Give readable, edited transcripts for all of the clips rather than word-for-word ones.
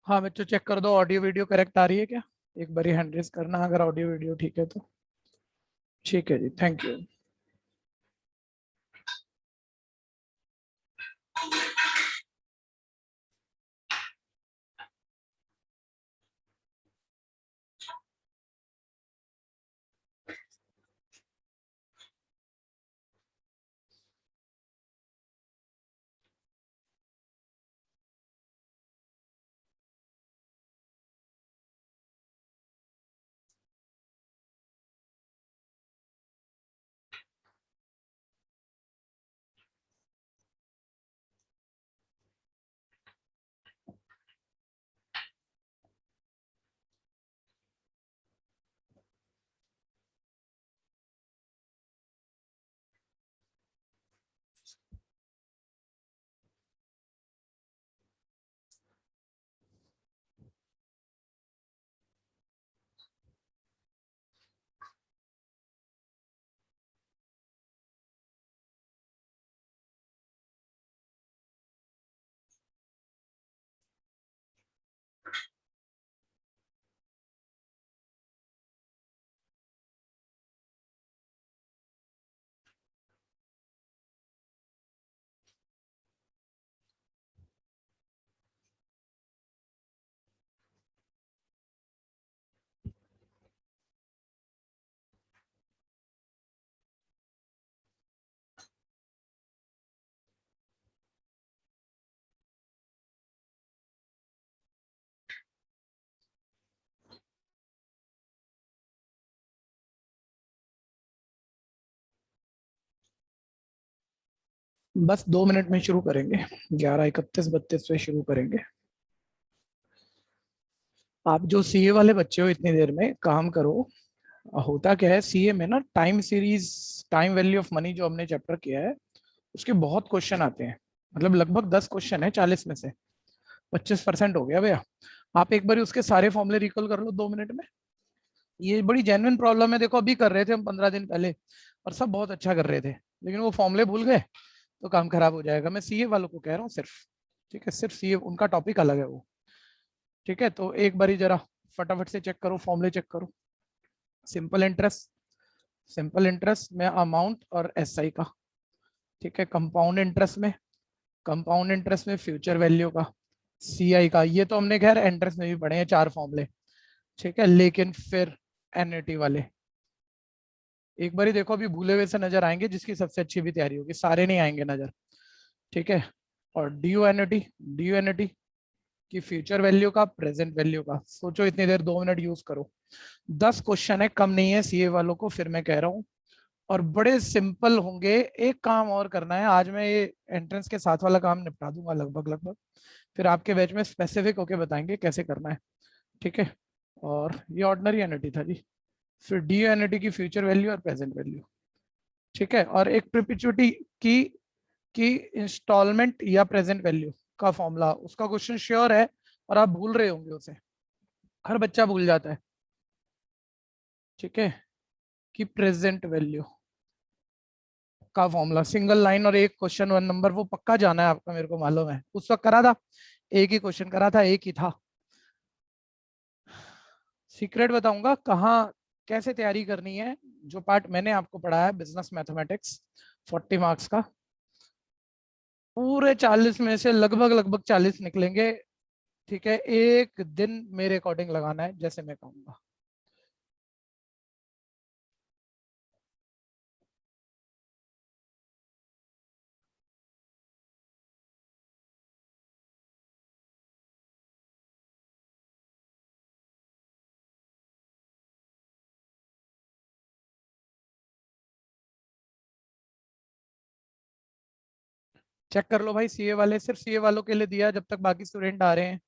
हाँ बच्चों, चेक कर दो ऑडियो वीडियो करेक्ट आ रही है क्या। एक बारी हैंड रेज करना अगर ऑडियो वीडियो ठीक है तो। ठीक है जी, थैंक यू। बस 2 मिनट में शुरू करेंगे। 11:31-32 पे शुरू करेंगे। आप जो सीए वाले बच्चे हो, इतनी देर में काम करो। होता क्या है सीए में ना, time series, time value of money जो हमने चैप्टर किया है, उसके बहुत क्वेश्चन आते हैं। मतलब लगभग 10 क्वेश्चन है 40 में से। 25% हो गया भैया। आप एक बार उसके सारे फॉर्मूले रिकॉल कर लो 2 मिनट में। ये बड़ी जेन्युइन प्रॉब्लम है। देखो अभी कर रहे थे हम 15 दिन पहले, और सब बहुत अच्छा कर रहे थे, लेकिन वो फॉर्मूले भूल गए तो काम खराब हो जाएगा। मैं सीए वालों को कह रहा हूँ सिर्फ। ठीक है, सिर्फ सीए, उनका टॉपिक अलग है वो। ठीक है, तो एक बारी जरा फटाफट से चेक करो, फॉर्मूले चेक करो। सिंपल इंटरेस्ट, सिंपल इंटरेस्ट में अमाउंट और एसआई का। ठीक है, कंपाउंड इंटरेस्ट में, कंपाउंड इंटरेस्ट में फ्यूचर वैल्यू का, सीआई का। ये तो हमने खैर इंटरेस्ट में भी पढ़े हैं 4 फॉर्मूले। ठीक है, लेकिन फिर एनएटी वाले एक बारी देखो, अभी भूले हुए से नजर आएंगे, जिसकी सबसे अच्छी भी तैयारी होगी, सारे नहीं आएंगे नजर। ठीक है, और ड्यू एनएटी, ड्यू एनएटी की फ्यूचर वैल्यू का, प्रेजेंट वैल्यू का। सोचो इतनी देर, 2 मिनट यूज करो। 10 क्वेश्चन है, कम नहीं है सीए वालों को, फिर मैं कह रहा हूँ। और बड़े सिंपल होंगे। एक काम और करना है आज, मैं ये एंट्रेंस के साथ वाला काम निपटा दूंगा लगभग लगभग। फिर आपके बैच में स्पेसिफिक होके बताएंगे कैसे करना है। ठीक है, और ये ऑर्डिनरी एनएटी था जी। फिर डी एनएटी की फ्यूचर वैल्यू और प्रेजेंट वैल्यू। ठीक है, और एक प्रिपिचुटी की की इंस्टॉलमेंट या प्रेजेंट वैल्यू का फॉर्मूला, उसका क्वेश्चन श्योर है और आप भूल रहे होंगे उसे। हर बच्चा भूल जाता है। ठीक है, कि प्रेजेंट वैल्यू का फॉर्मूला, सिंगल लाइन और एक क्वेश्चन 1 नंबर, वो पक्का जाना है आपका, मेरे को मालूम है। उस वक्त करा था, एक ही क्वेश्चन करा था, एक ही था। सीक्रेट बताऊंगा कहाँ, कैसे तैयारी करनी है। जो पार्ट मैंने आपको पढ़ाया है बिजनेस मैथमेटिक्स, 40 मार्क्स का, पूरे 40 में से लगभग लगभग 40 निकलेंगे। ठीक है, एक दिन मेरे अकॉर्डिंग लगाना है, जैसे मैं कहूंगा। चेक कर लो भाई, सीए वाले, सिर्फ सीए वालों के लिए दिया जब तक बाकी स्टूडेंट आ रहे हैं।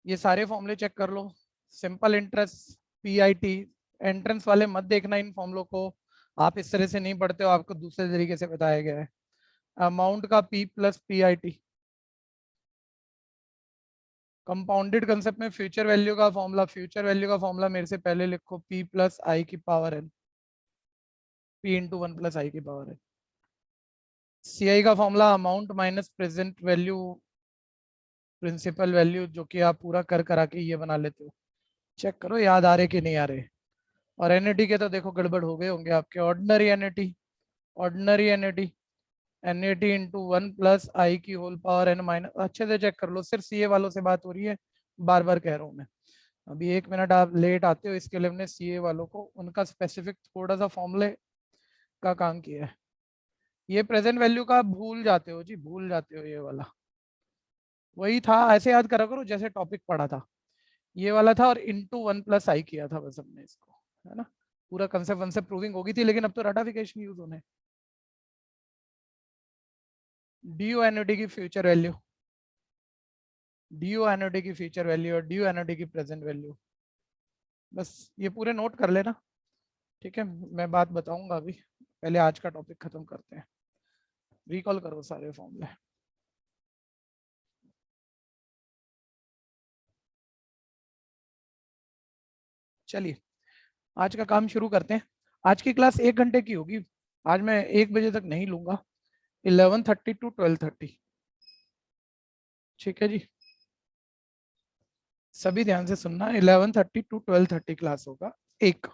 ये सारे फॉर्मूले चेक कर लो। Simple interest, PIT. एंट्रेंस वाले मत देखना इन फॉर्मूलों को, आप इस तरह से नहीं पढ़ते हो, आपको दूसरे तरीके से बताया गया है। अमाउंट का P plus PIT. Compounded concept में फ्यूचर वैल्यू का फॉर्मूला, फ्यूचर वैल्यू का फॉर्मूला मेरे से पहले लिखो, पी प्लस आई की power N, P into 1 + I की पावर एन। सीआई का formula amount minus present value principal value जो कि आप पूरा कर करा के ये बना लेते हो, चेक करो याद आ रहे कि नहीं आ रहे। और एनएटी के तो देखो गड़बड़ हो गए होंगे आपके। Ordinary NAT, ordinary NAT, NAT into 1 + i की होल पावर n माइनस, अच्छे से चेक कर लो, सिर्फ सीए वालों से बात हो रही है, बार बार कह रहा हूँ मैं। अभी 1 मिनट आप लेट आते हो, इसके लिए हमने सीए वालों को उनका स्पेसिफिक थोड़ा सा फॉर्मूले का काम किया है। ये प्रेजेंट वैल्यू का भूल जाते हो जी, भूल जाते हो। ये वाला वही था, ऐसे याद करा करो जैसे टॉपिक पढ़ा था, ये वाला था, और इंटू 1 + i किया था बस हमने इसको, है ना। पूरा कंसेप्ट वंसेप्ट प्रूविंग होगी थी, लेकिन अब तो राटाफिकेशन यूज होने। डीओ एनओडी की फ्यूचर वैल्यू, डीओ एनओडी की फ्यूचर वैल्यू और डीओ एनओडी की प्रेजेंट वैल्यू, बस ये पूरे नोट कर लेना, ठीक है। मैं बात बताऊंगा अभी, पहले आज का टॉपिक खत्म करते हैं। रिकॉल करो सारे फॉर्मूले। चलिए आज का काम शुरू करते हैं। आज की क्लास 1 घंटे की होगी। आज मैं 1 बजे तक नहीं लूंगा, 11:30 to 12:30, ठीक है जी। सभी ध्यान से सुनना, 11:30 to 12:30 क्लास होगा एक,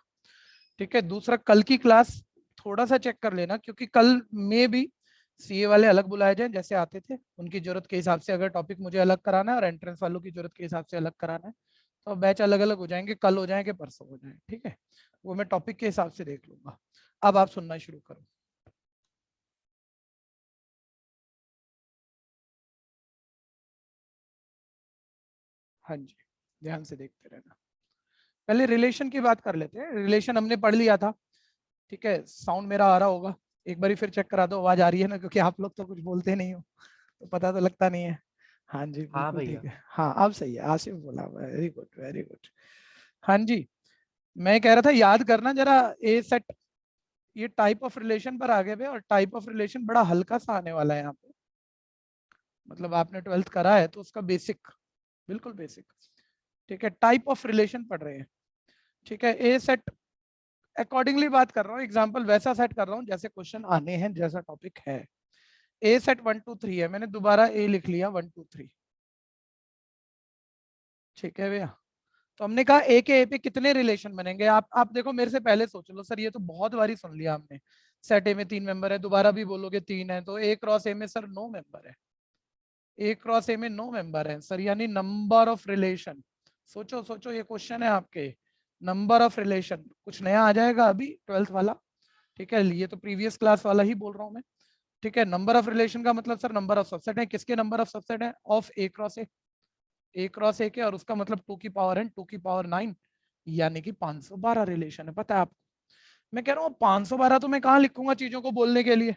ठीक है। दूसरा, कल की क्लास थोड़ा सा चेक कर लेना, क्योंकि कल में भी सीए वाले अलग बुलाए जाए जैसे आते थे, उनकी जरूरत के हिसाब से अगर टॉपिक मुझे अलग कराना है और एंट्रेंस वालों की जरूरत के हिसाब से अलग कराना है, तो बैच अलग अलग हो जाएंगे, कल हो जाएंगे परसों हो जाए, ठीक है। वो मैं टॉपिक के हिसाब से देख लूंगा। अब आप सुनना शुरू करो। हाँ जी, ध्यान से देखते रहना। पहले रिलेशन की बात कर लेते हैं। रिलेशन हमने पढ़ लिया था, ठीक है। साउंड मेरा आ रहा होगा, एक बार फिर चेक करा दो आवाज आ रही है ना, क्योंकि आप लोग तो कुछ बोलते नहीं हो, तो पता तो लगता नहीं है। हाँ जी हाँ बिल्कुल भैया। ठीक है, हाँ अब सही है, आसिफ बोला, वेरी गुड वेरी गुड। हाँ जी, मैं कह रहा था याद करना जरा ए सेट, ये टाइप ऑफ रिलेशन पर आ गए थे, और टाइप ऑफ रिलेशन बड़ा हल्का सा आने वाला है यहाँ पे। मतलब आपने 12th करा है तो उसका बेसिक, बिल्कुल बेसिक, ठीक है। टाइप ऑफ रिलेशन पढ़ रहे हैं, ठीक है। ए सेट अकॉर्डिंगली बात कर रहा हूँ, एग्जाम्पल वैसा सेट कर रहा हूँ जैसे क्वेश्चन आने हैं, जैसा टॉपिक है। ए सेट 1 2 3 है, मैंने दोबारा ए लिख लिया 1 2 3, ठीक है भैया। तो हमने कहा ए के ए पे कितने रिलेशन बनेंगे। आप देखो मेरे से पहले सोच लो, सर ये तो बहुत बारी सुन लिया हमने, सेट ए में 3 मेंबर है, दोबारा भी बोलोगे 3 है, तो ए क्रॉस ए में सर 9 मेंबर है। ए क्रॉस ए में 9 मेंबर है सर, यानी नंबर ऑफ रिलेशन। सोचो सोचो, ये क्वेश्चन है आपके, नंबर ऑफ रिलेशन कुछ नया आ जाएगा अभी 12th वाला, ठीक है। ये तो प्रीवियस क्लास वाला ही बोल रहा हूँ मैं, ठीक है। नंबर ऑफ रिलेशन का मतलब सर नंबर ऑफ सबसेट है, किसके नंबर ऑफ सबसेट है, of A cross A, A cross ए के, और उसका मतलब 2 की पावर 9 यानी कि 512 रिलेशन है, पता है आपको। मैं कह रहा हूँ 512 तो मैं कहाँ लिखूंगा चीजों को बोलने के लिए,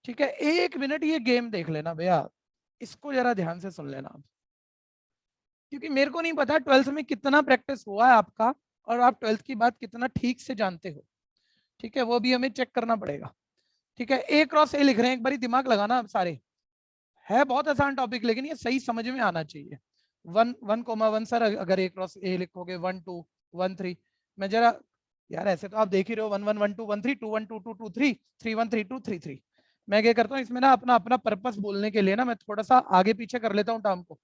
ठीक है। 1 मिनट ये गेम देख लेना भैया, इसको जरा ध्यान से सुन लेना आप, क्योंकि मेरे को नहीं पता 12th में कितना प्रैक्टिस हुआ है आपका, और आप 12th की बात कितना ठीक से जानते हो, ठीक है। वो भी हमें चेक करना पड़ेगा, ठीक है। ए क्रॉस ए लिख रहे हैं, एक बारी दिमाग लगाना आप सारे, है बहुत आसान टॉपिक, लेकिन ये सही समझ में आना चाहिए। 1 1 1 सर, अगर ए क्रॉस ए लिखोगे 1 2 1 3, मैं जरा, यार ऐसे तो आप देख ही रहे हो, 1 1 1 2 1 3, 2 1 2 2 2 3, 3 1 3 2 3 3। मैं क्या करता हूँ इसमें ना, अपना अपना पर्पस बोलने के लिए ना, मैं थोड़ा सा आगे पीछे कर लेता हूँ टर्म को,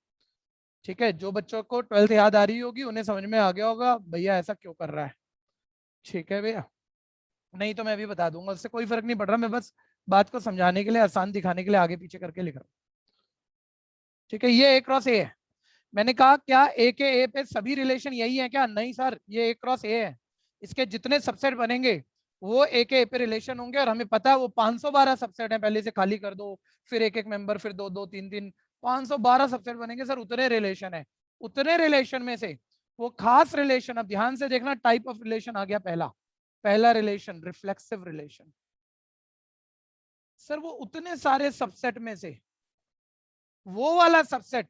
ठीक है। जो बच्चों को 12th याद आ रही होगी उन्हें समझ में आ गया होगा भैया ऐसा क्यों कर रहा है, ठीक है भैया। नहीं तो मैं अभी बता दूंगा, उससे कोई फर्क नहीं पड़ रहा, मैं बस बात को समझाने के लिए, आसान दिखाने के लिए आगे पीछे करके लिख रहा हूँ, ठीक है। ये ए क्रॉस ए है। मैंने कहा क्या ए के ए पे सभी रिलेशन यही है क्या, नहीं सर, ये ए क्रॉस ए है, इसके जितने सबसेट बनेंगे वो ए के ए पे रिलेशन होंगे, और हमें पता है वो 512 सबसेट है, पहले से खाली कर दो, फिर एक एक मेंबर, फिर 2 2 3 3, 512 सबसेट बनेंगे सर, उतने रिलेशन है। उतने रिलेशन में से वो खास रिलेशन, अब ध्यान से देखना, टाइप ऑफ रिलेशन आ गया पहला, पहला रिलेशन रिफ्लेक्सिव रिलेशन। सर वो उतने सारे सबसेट में से वो वाला सबसेट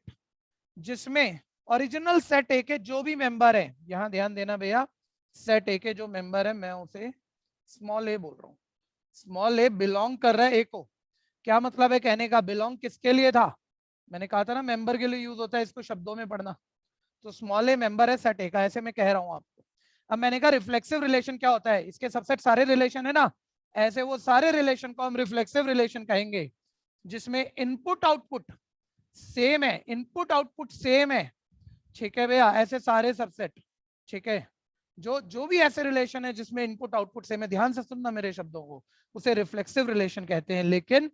जिसमें ओरिजिनल सेट ए के जो भी मेंबर है, यहां ध्यान देना भैया, सेट ए के जो मेंबर है मैं उसे स्मॉल ए बोल रहा हूं, स्मॉल ए बिलोंग कर रहा है ए को। क्या मतलब है कहने का, बिलोंग किसके लिए था, मैंने कहा था ना मेंबर के लिए यूज होता है, इसको शब्दों में पढ़ना। तो स्मॉल ए मेंबर है सेट ए का, ऐसे मैं कह रहा हूं आपको। अब मैंने कहा रिफ्लेक्सिव रिलेशन क्या होता है, इसके सबसेट सारे रिलेशन है ना, ऐसे वो सारे रिलेशन को हम रिफ्लेक्सिव रिलेशन कहेंगे, जिसमें इनपुट आउटपुट सेम है, इनपुट आउटपुट सेम है, ठीक है भैया, ऐसे सारे सबसेट, ठीक है, जो भी ऐसे रिलेशन है जिसमें इनपुट आउटपुट सेम है, ध्यान से सुनना मेरे शब्दों को, उसे रिफ्लेक्सिव रिलेशन कहते हैं। लेकिन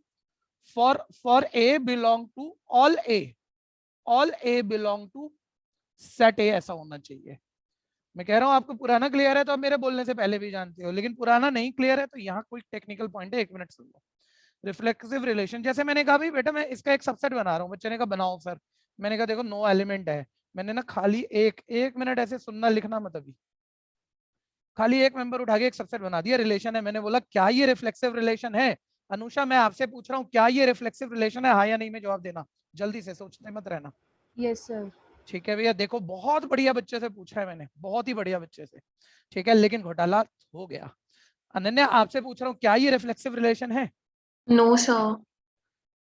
for a belong to all a belong to set A, ऐसा होना चाहिए। मैं कह रहा हूं आपको पुराना क्लियर है तो आप मेरे बोलने से पहले भी जानते हो, लेकिन पुराना नहीं क्लियर है तो यहाँ कोई टेक्निकल पॉइंट है, 1 मिनट सुन लो। रिफ्लेक्सिव रिलेशन, जैसे मैंने कहा भाई बेटा मैं इसका एक सबसेट बना रहा हूँ, बच्चे ने कहा बनाओ सर, मैंने कहा देखो नो एलिमेंट है, मैंने ना खाली एक मिनट ऐसे सुनना लिखना मत अभी, खाली एक मेंबर उठा के एक सबसेट बना दिया, रिलेशन है, मैंने बोला क्या ये रिफ्लेक्सिव रिलेशन है? अनुषा मैं आपसे पूछ रहा हूँ क्या ये रिफ्लेक्सिव रिलेशन है, हाँ या नहीं में जवाब देना, जल्दी से, सोचते मत रहना। Yes sir. ठीक है भैया, देखो बहुत बढ़िया बच्चे से पूछा है मैंने, बहुत ही बढ़िया बच्चे से, ठीक है, लेकिन घोटाला हो गया। अनन्या आपसे पूछ रहा हूँ क्या ये रिफ्लेक्सिव रिलेशन है? No sir.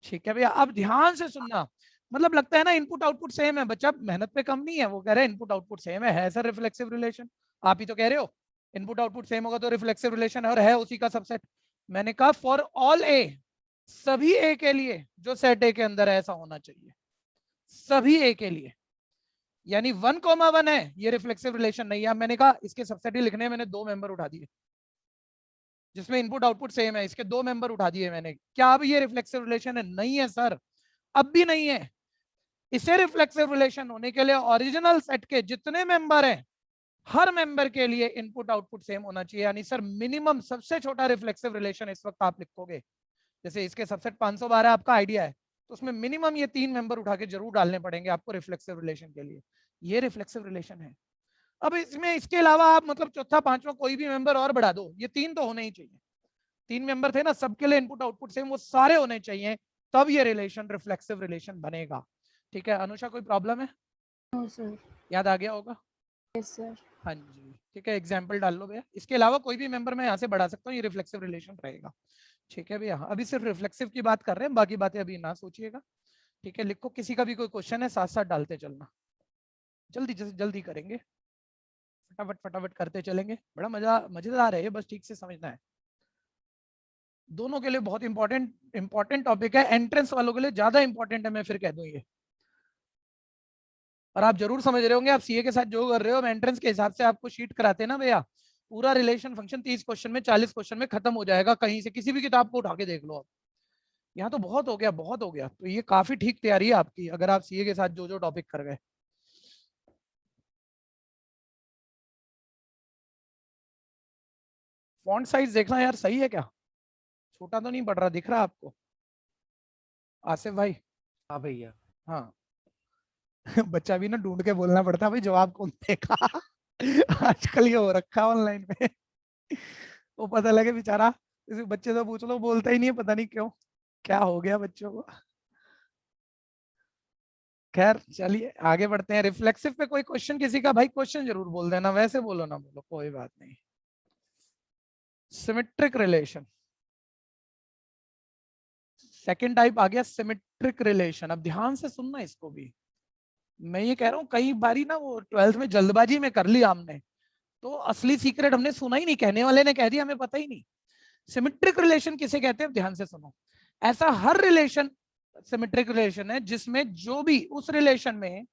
ठीक है भैया, अब ध्यान से सुनना, मतलब लगता है ना इनपुट आउटपुट सेम है, बच्चा मेहनत पे कम नहीं है, वो कह रहे हैं इनपुट आउटपुट सेम है सर रिफ्लेक्सिव रिलेशन, आप ही तो कह रहे हो इनपुट आउटपुट सेम होगा तो रिफ्लेक्सिव रिलेशन है, और है उसी का सबसेट। मैंने कहा फॉर ऑल ए, सभी ए के लिए जो सेट ए के अंदर है ऐसा होना चाहिए, सभी ए के लिए, यानी 1,1 है ये रिफ्लेक्सिव रिलेशन नहीं है। अब मैंने कहा इसके सबसेट ही लिखने, मैंने 2 मेंबर उठा दिए जिसमें इनपुट आउटपुट सेम है, इसके 2 मेंबर उठा दिए मैंने, क्या अब ये रिफ्लेक्सिव रिलेशन है? नहीं है सर, अब भी नहीं है। इसे रिफ्लेक्सिव रिलेशन होने के लिए ओरिजिनल सेट के जितने मेंबर हैं हर मेंबर के लिए इनपुट आउटपुट सेम होना चाहिए, यानी सर मिनिमम सबसे छोटा रिफ्लेक्सिव रिलेशन इस वक्त आप लिखोगे, जैसे इसके सबसेट 512 आपका आइडिया है, तो उसमें मिनिमम ये 3 मेंबर उठा के जरूर डालने पड़ेंगे आपको रिफ्लेक्सिव रिलेशन के लिए, ये रिफ्लेक्सिव रिलेशन है। अब इसमें इसके अलावा आप मतलब चौथा पांचवा कोई भी मेंबर और बढ़ा दो, ये 3 तो होने ही चाहिए, 3 मेंबर थे ना सबके लिए इनपुट आउटपुट सेम, वो सारे होने चाहिए, तब ये रिलेशन रिफ्लेक्सिव रिलेशन बनेगा। ठीक है अनुषा, कोई प्रॉब्लम है? No sir. याद आ गया होगा? Yes sir. हाँ जी, ठीक है, एग्जाम्पल डाल लो भैया, इसके अलावा कोई भी मेंबर मैं यहाँ से बढ़ा सकता हूँ, ये रिफ्लेक्सिव रिलेशन रहेगा। ठीक है भैया, अभी सिर्फ रिफ्लेक्सिव की बात कर रहे हैं, बाकी बातें अभी ना सोचिएगा। ठीक है, लिखो, किसी का भी कोई क्वेश्चन है साथ साथ डालते चलना, जल्दी जल्दी करेंगे, फटाफट फटाफट करते चलेंगे, बड़ा मजेदार है ये, बस ठीक से समझना है। दोनों के लिए बहुत इंपॉर्टेंट टॉपिक है, एंट्रेंस वालों के लिए ज्यादा इंपॉर्टेंट है, मैं फिर कह दूं ये। और आप जरूर समझ रहे होंगे, आप सीए के साथ जो कर रहे हो, एंट्रेंस के हिसाब से आपको शीट कराते हैं ना भैया, पूरा रिलेशन फंक्शन 30 क्वेश्चन में 40 क्वेश्चन में खत्म हो जाएगा, कहीं से किसी भी किताब को उठा के देख लो आप। यहाँ तो बहुत हो गया, बहुत हो गया, तो ये काफी ठीक तैयारी है आपकी अगर आप सीए के साथ जो जो टॉपिक कर गए। फॉन्ट साइज देखना यार, सही है क्या? छोटा तो नहीं पड़ रहा, दिख रहा आपको आसिफ भाई? हाँ भैया। हाँ बच्चा भी ना ढूंढ के बोलना पड़ता है भाई, जवाब कौन देगा आजकल ये हो रखा है ऑनलाइन में वो पता लगे बेचारा, किसी बच्चे से पूछ लो बोलता ही नहीं है, पता नहीं क्यों, क्या हो गया बच्चों को। खैर चलिए आगे बढ़ते हैं, रिफ्लेक्सिव पे कोई क्वेश्चन किसी का? भाई क्वेश्चन जरूर बोल देना, वैसे बोलो ना बोलो कोई बात नहीं। सिमेट्रिक रिलेशन, सेकंड टाइप आ गया सिमेट्रिक रिलेशन। अब ध्यान से सुनना इसको भी, मैं ये कह रहा हूँ कई बारी ना वो 12th में जल्दबाजी में कर लिया हमने, तो असली सीक्रेट हमने सुना ही नहीं, कहने वाले ने कह दिया हमें पता ही नहीं। सिमेट्रिक रिलेशन किसे कहते हैं ध्यान से सुनो, ऐसा हर रिलेशन सिमेट्रिक रिलेशन है जिसमें जो भी उस रिलेशन में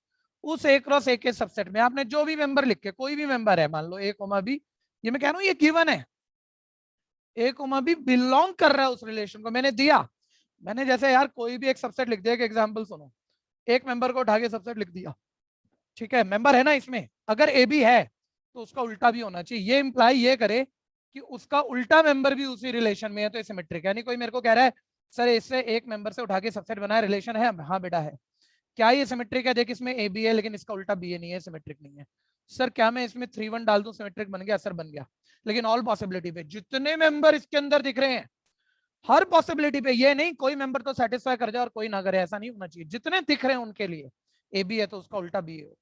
उस ए क्रॉस ए के सबसेट में आपने जो भी मेंबर लिखे, कोई भी मेंबर है, मान लो ए कोमा बी, ये मैं कह रहा हूं ये गिवन है, ए कोमा बी बिलोंग कर रहा है उस रिलेशन को, मैंने दिया, मैंने जैसे यार कोई भी एक सबसेट लिख दिया, एक एग्जांपल सुनो, एक मेंबर को उठा के सबसेट लिख दिया, ठीक है, मेंबर है ना इसमें, अगर ए बी है तो उसका उल्टा भी होना चाहिए, ये इंप्लाई ये करे कि उसका उल्टा मेंबर भी उसी रिलेशन में है, तो ये सिमेट्रिक है। यानी कोई मेरे को कह रहा है सर इससे एक मेंबर से उठा के सबसेट बनाया, रिलेशन है? हाँ बेटा है। क्या ये सिमेट्रिक है? देख इसमें ए बी है लेकिन इसका उल्टा बी ए नहीं है, सिमेट्रिक नहीं है। सर क्या मैं इसमें 3 1 डाल दूं सिमेट्रिक बन गया? सर बन गया, लेकिन ऑल पॉसिबिलिटी पे, जितने मेंबर इसके अंदर दिख रहे हैं हर पॉसिबिलिटी पे, ये नहीं कोई मेंबर तो सेटिस्फाई कर जाए और कोई ना करे, ऐसा नहीं होना चाहिए, जितने दिख रहे हैं उनके लिए ए बी है तो उसका उल्टा बी है।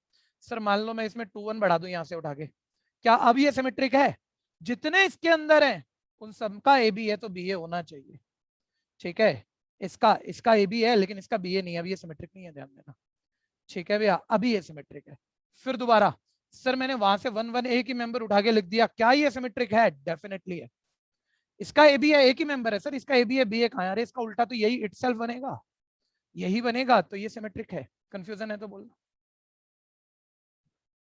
सर मान लो मैं इसमें 2 1 बढ़ा दूं यहां से उठा के, क्या अब ये सिमेट्रिक है? जितने इसके अंदर हैं उन सबका ए बी है तो बी ए होना चाहिए, ठीक है, इसका ए बी है लेकिन इसका बी ए नहीं है, अब ये सिमेट्रिक नहीं है, ध्यान देना, ठीक है भैया, अभी ये सिमेट्रिक है। फिर दोबारा सर मैंने वहां से 1 1 ए की मेंबर उठा के लिख दिया, क्या ये सिमेट्रिक है? डेफिनेटली है, इसका ए बी है, एक ही मेंबर है सर, इसका ए बी है, बी ए कहां है? इसका उल्टा तो यही इटसेल्फ बनेगा, यही बनेगा तो ये सिमेट्रिक है। कंफ्यूजन है तो बोलना।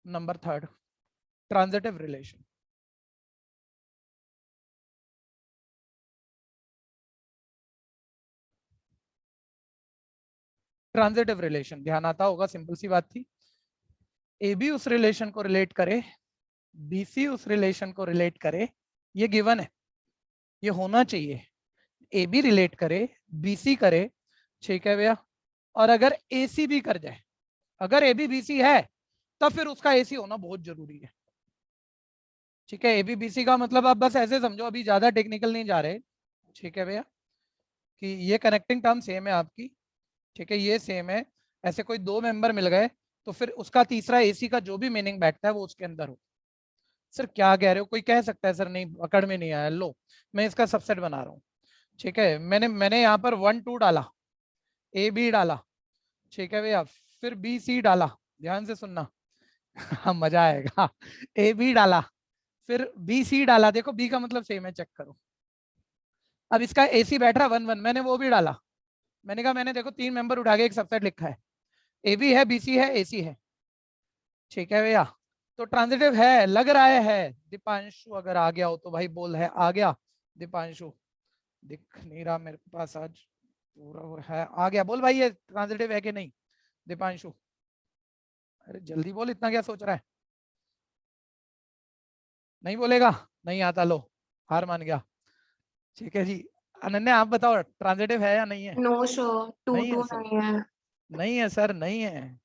Number third, transitive relation. Transitive relation ध्यान आता होगा, सिंपल सी बात थी। ए बी उस रिलेशन को रिलेट करे, बी सी उस रिलेशन को रिलेट करे, ये गिवन है, ये होना चाहिए। ए बी रिलेट करे, बी सी करे, ठीक है भैया। और अगर ए सी भी कर जाए, अगर ए बी बी सी है तब फिर उसका ए सी होना बहुत जरूरी है। ठीक है, ए बी बी सी का मतलब आप बस ऐसे समझो, अभी ज्यादा टेक्निकल नहीं जा रहे। ठीक है भैया, कि ये कनेक्टिंग टर्म सेम है आपकी, ठीक है, ये सेम है। ऐसे कोई दो मेंबर मिल गए तो फिर उसका तीसरा एसी का जो भी मीनिंग बैठता है वो उसके अंदर हो। सर क्या कह रहे हो, कोई कह सकता है सर नहीं पकड़ में नहीं आया, लो मैं इसका सबसेट बना रहा हूँ। ठीक है, मैंने यहाँ पर 1 2 डाला, ए बी डाला, ठीक है भैया, फिर बी सी डाला, ध्यान से सुनना हाँ मजा आएगा। ए बी डाला, फिर बी सी डाला, देखो बी का मतलब सेम है, चेक करो। अब इसका एसी बैठ रहा 1 1, मैंने वो भी डाला। मैंने कहा मैंने देखो 3 मेंबर उठा के एक सबसेट लिखा है, ए बी है, बी सी है, ए सी है। ठीक है भैया, तो ट्रांजिटिव है, लग रहा है। दीपांशु अगर आ गया हो तो भाई बोल, है आ गया दीपांशु? दिख नहीं रहा मेरे पास आज, पूरा वो है आ गया, बोल भाई ये ट्रांजिटिव है कि नहीं दीपांशु? अरे जल्दी बोल, इतना क्या सोच रहा है? नहीं बोलेगा, नहीं आता, लो हार मान गया। ठीक है जी, अनन्या आप बताओ ट्रांजिटिव है या नहीं है? नो सर, टू नहीं है टू सर, नहीं है। नहीं है सर, नहीं है।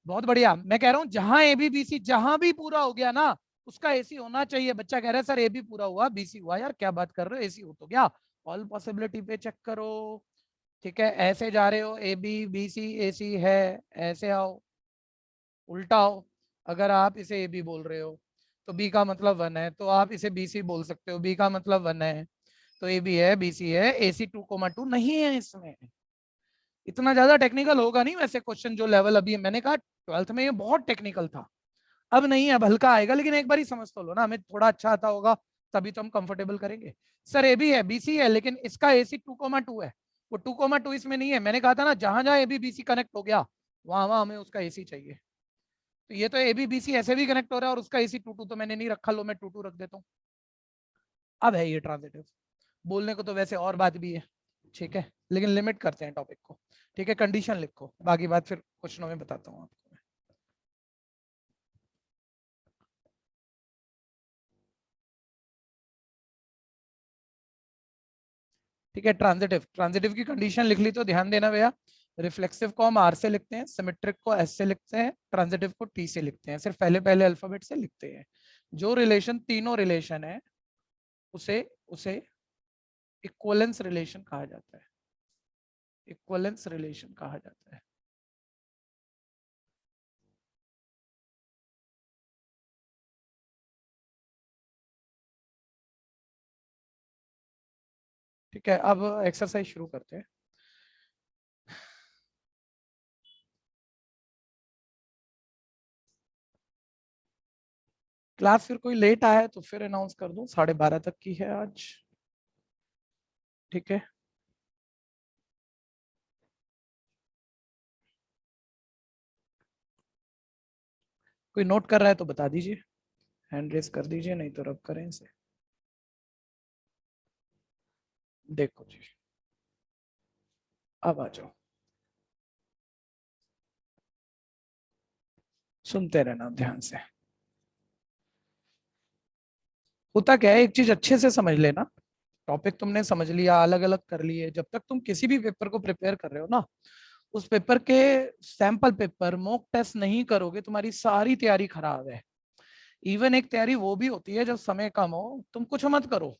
बहुत बढ़िया, मैं कह रहा हूँ जहां ए बी बी सी जहां भी पूरा हो गया ना उसका एसी होना चाहिए। बच्चा कह रहा है सर ए बी पूरा हुआ बी सी हुआ, यार क्या बात कर रहे हो, एसी हो तो गया। ऑल पॉसिबिलिटी पे चेक करो। ठीक है, ऐसे जा रहे हो ए बी बी सी ए सी है, ऐसे आओ, उल्टा आओ। अगर आप इसे ए बी बोल रहे हो तो बी का मतलब 1 है, तो आप इसे बी सी बोल सकते हो, बी का मतलब 1 है, तो ए बी है, बी सी है, ए सी 2,2 नहीं है इसमें। इतना ज्यादा टेक्निकल होगा नहीं वैसे क्वेश्चन, जो लेवल अभी मैंने कहा 12th में ये बहुत टेक्निकल था। अब नहीं है, अब हल्का आएगा, लेकिन एक बार ही समझ तो लो ना, हमें थोड़ा अच्छा आता होगा तभी तो हम कंफर्टेबल करेंगे। सर ए बी है, बी सी है, लेकिन इसका ए सी 2,2 है, वो 2,2 इसमें नहीं है। मैंने कहा था ना जहां जहां A B B C connect हो गया वहां वहां हमें उसका ए सी चाहिए। तो ये तो ए बी बी सी ऐसे भी कनेक्ट हो रहा है और उसका ए सी 2,2 तो मैंने नहीं रखा, लो मैं 2,2 रख देता हूँ। अब है ये ट्रांजिटिव। बोलने को तो वैसे और बात भी है, ठीक है, लेकिन लिमिट करते हैं टॉपिक को। ठीक है, कंडीशन लिखो, बाकी बात फिर क्वेश्चनों में बताता हूँ आपको। ठीक है, ट्रांजिटिव, ट्रांजिटिव की कंडीशन लिख ली तो ध्यान देना भैया। रिफ्लेक्सिव को हम आर से लिखते हैं, सिमेट्रिक को एस से लिखते हैं, ट्रांजिटिव को टी से लिखते हैं, सिर्फ पहले पहले अल्फाबेट से लिखते हैं। जो रिलेशन तीनों रिलेशन है उसे उसे इक्वलेंस रिलेशन कहा जाता है, इक्वलेंस रिलेशन कहा जाता है। ठीक है, अब एक्सरसाइज शुरू करते हैं। क्लास फिर कोई लेट आया है तो फिर अनाउंस कर दूं, 12:30 तक की है आज। ठीक है, कोई नोट कर रहा है तो बता दीजिए, हैंड रेस कर दीजिए, नहीं तो रब करें इसे। देखो जी, अब आ जाओ, सुनते रहना ध्यान से। होता क्या है, एक चीज अच्छे से समझ लेना। टॉपिक तुमने समझ लिया, अलग अलग कर लिए, जब तक तुम किसी भी पेपर को प्रिपेयर कर रहे हो ना, उस पेपर के सैंपल पेपर मॉक टेस्ट नहीं करोगे तुम्हारी सारी तैयारी खराब है। इवन एक तैयारी वो भी होती है जब समय कम हो, तुम कुछ मत करो,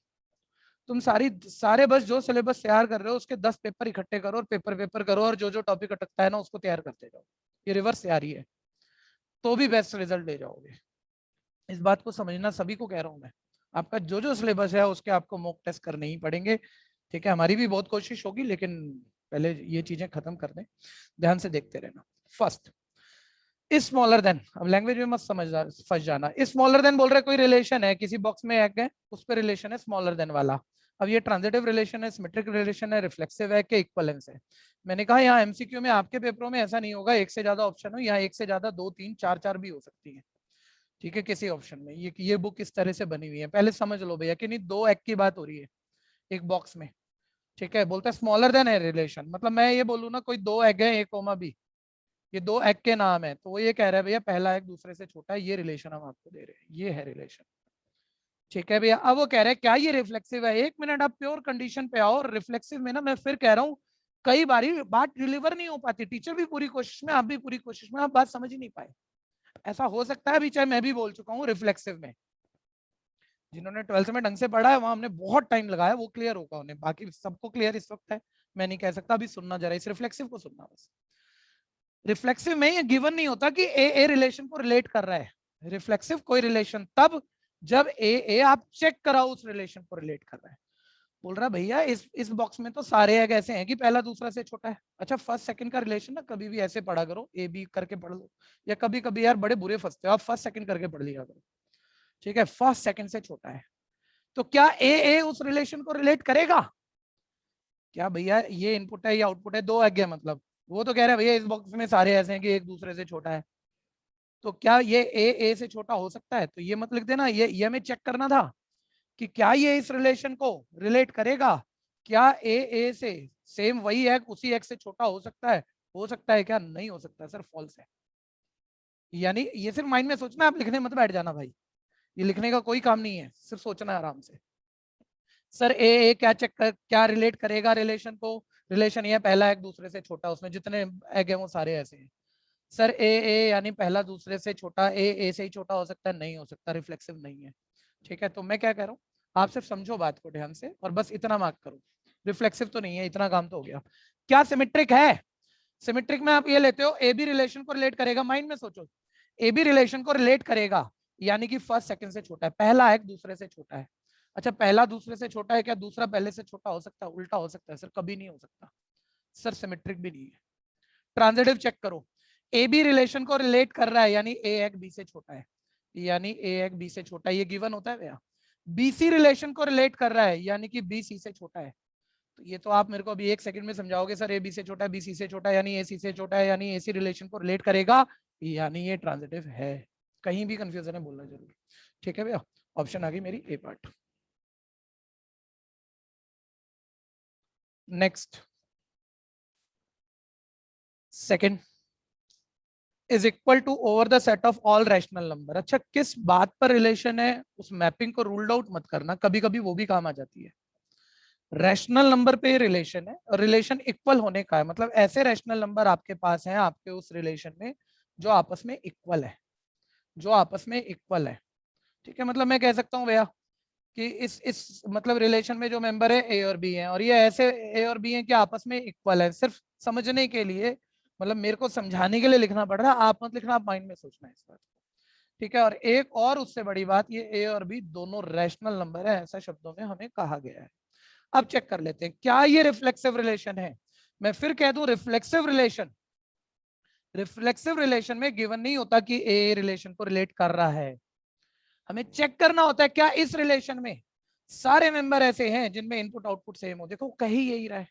तुम सारे बस जो सिलेबस तैयार कर रहे हो उसके 10 पेपर इकट्ठे करो और पेपर पेपर करो, और जो जो टॉपिक अटकता है ना उसको तैयार करते जाओ। ये रिवर्स तैयारी है, तो भी बेस्ट रिजल्ट ले जाओगे। इस बात को समझना, सभी को कह रहा हूं मैं। आपका जो जो सिलेबस है उसके आपको मॉक टेस्ट करने ही पड़ेंगे। ठीक है, हमारी भी बहुत कोशिश होगी, लेकिन पहले ये चीजें खत्म कर दें। ध्यान से देखते रहना। फर्स्ट, स्मॉलर देन, अब लैंग्वेज में मत समझ फंस जाना। स्मॉलर देन बोल रहे कोई रिलेशन है, किसी बॉक्स में एक है उस पर रिलेशन है स्मॉलर देन वाला, अब ये ट्रांजिटिव रिलेशन है, सिमेट्रिक रिलेशन है, रिफ्लेक्सिव है कि इक्वलेंस है? मैंने कहा यहाँ एमसीक्यू में आपके पेपरों में ऐसा नहीं होगा एक से ज्यादा ऑप्शन हो, यहाँ एक से ज्यादा 2 3 4 4 भी हो सकती है, ठीक है, किसी ऑप्शन में। ये बुक इस तरह से बनी हुई है, पहले समझ लो भैया कि नहीं, 2 एग की बात हो रही है एक बॉक्स में, ठीक है। बोलता है स्मॉलर देन ए रिलेशन, मतलब मैं ये बोलूँ ना कोई 2 एग है, ए कोमा बी, ये 2 एग के नाम है, तो वो ये कह रहा है भैया पहला एग दूसरे से छोटा है, ये रिलेशन हम आपको दे रहे हैं, ये है रिलेशन, ठीक है भैया। अब वो कह रहे हैं क्या ये रिफ्लेक्सिव है? एक मिनट, आप प्योर कंडीशन पे आओ। रिफ्लेक्सिव में ना मैं फिर कह रहा हूँ कई बारी बात डिलीवर नहीं हो पाती, टीचर भी पूरी कोशिश में, आप भी पूरी कोशिश में, आप बात समझ ही नहीं पाए। ऐसा हो सकता है अभी, चाहे मैं भी बोल चुका हूँ रिफ्लेक्सिव में, जिन्होंने 12th में ढंग से पढ़ा है वहां हमने बहुत टाइम लगाया, वो क्लियर होगा उन्हें, बाकी सबको क्लियर इस वक्त है, मैं नहीं कह सकता। अभी सुनना जरा, इस रिफ्लेक्सिव को सुनना बस। रिफ्लेक्सिव में ये गिवन नहीं होता कि ए रिलेशन को रिलेट कर रहा है। रिफ्लेक्सिव कोई रिलेशन तब जब ए आप चेक कराओ उस रिलेशन को रिलेट कर रहा है। बोल रहा भैया इस बॉक्स में तो सारे एग ऐसे हैं कि पहला दूसरा से छोटा है। अच्छा, फर्स्ट सेकंड का रिलेशन ना कभी भी ऐसे पढ़ा करो, ए बी करके पढ़ लो, या कभी कभी यार बड़े बुरे फंसते हो आप, फर्स्ट सेकंड करके पढ़ लिया करो, ठीक है। फर्स्ट सेकंड से छोटा है तो क्या ए उस रिलेशन को रिलेट करेगा? क्या भैया ये इनपुट है, ये आउटपुट है, 2 एग है, मतलब वो तो कह रहे हैं भैया इस बॉक्स में सारे ऐसे हैं कि एक दूसरे से छोटा है, तो क्या ये ए से छोटा हो सकता है? तो ये मत लिख देना, ये हमें चेक करना था कि क्या ये इस रिलेशन को रिलेट करेगा, क्या ए से सेम वही है उसी एक्स से छोटा हो सकता है? हो सकता है क्या? नहीं हो सकता सर, फॉल्स है। यानी ये सिर्फ माइंड में सोचना, आप लिखने मत बैठ जाना भाई, ये लिखने का कोई काम नहीं है, सिर्फ सोचना है आराम से। सर ए क्या चेक कर, क्या रिलेट करेगा रिलेशन को? रिलेशन ये पहला एक दूसरे से छोटा, उसमें जितने एग हैं वो सारे ऐसे हैं। सर ए यानी पहला दूसरे से छोटा, ए से ही छोटा हो सकता है? नहीं हो सकता, रिफ्लेक्सिव नहीं है, ठीक है। तो मैं क्या कह रहा हूँ, आप सिर्फ समझो बात को ध्यान से और बस इतना मार्क करो, रिफ्लेक्सिव तो नहीं है, इतना काम तो हो गया। क्या सिमेट्रिक है? सिमेट्रिक में आप ये लेते हो ए बी रिलेशन को रिलेट करेगा, माइंड में सोचो, ए बी रिलेशन को रिलेट करेगा यानी कि फर्स्ट सेकंड से छोटा है, पहला एक दूसरे से छोटा है। अच्छा, पहला दूसरे से छोटा है, क्या दूसरा पहले से छोटा हो सकता है? उल्टा हो सकता है सर, कभी नहीं हो सकता सर, सिमेट्रिक भी नहीं है। ट्रांजिटिव चेक करो, ए बी रिलेशन को रिलेट कर रहा है यानी ए एक बी से छोटा है, यानी ए एक बी से छोटा है, ये गिवन होता है भैया। बीसी रिलेशन को रिलेट कर रहा है यानी कि बी सी से छोटा है। तो ये तो आप मेरे को अभी 1 सेकंड में समझाओगे सर, ए बी से छोटा है, बी सी से छोटा है, यानी ए सी से छोटा है, यानी ए सी रिलेशन को रिलेट करेगा, यानी ये ट्रांजिटिव है। कहीं भी कंफ्यूजन है बोलना जरूर, ठीक है भैया। ऑप्शन आ गई मेरी A part. Next, second is equal to over the set of all rational number. अच्छा, किस बात पर रिलेशन है उस मैपिंग को रूल्ड आउट मत करना, कभी कभी वो भी काम आ जाती है। रैशनल नंबर पे रिलेशन है और रिलेशन इक्वल होने का है, मतलब ऐसे रैशनल नंबर आपके पास हैं आपके उस रिलेशन में जो आपस में इक्वल है, जो आपस में इक्वल है, ठीक है। मतलब मैं कह सकता हूँ भैया कि इस मतलब रिलेशन में जो मेंबर है ए और बी हैं, और ये ऐसे ए और बी हैं कि आपस में इक्वल है, सिर्फ समझने के लिए, मतलब मेरे को समझाने के लिए लिखना पड़ रहा है, आप मत लिखना, आप माइंड में सोचना है इस बात को, ठीक है। और एक और उससे बड़ी बात, ये ए और बी दोनों रैशनल नंबर है, ऐसा शब्दों में हमें कहा गया है। अब चेक कर लेते हैं क्या ये रिफ्लेक्सिव रिलेशन है। मैं फिर कह दूं, रिफ्लेक्सिव रिलेशन, रिफ्लेक्सिव रिलेशन में गिवन नहीं होता कि ए रिलेशन को रिलेट कर रहा है, हमें चेक करना होता है क्या इस रिलेशन में सारे मेंबर ऐसे हैं जिनमें इनपुट आउटपुट सेम हो। देखो कहीं यही रहा है,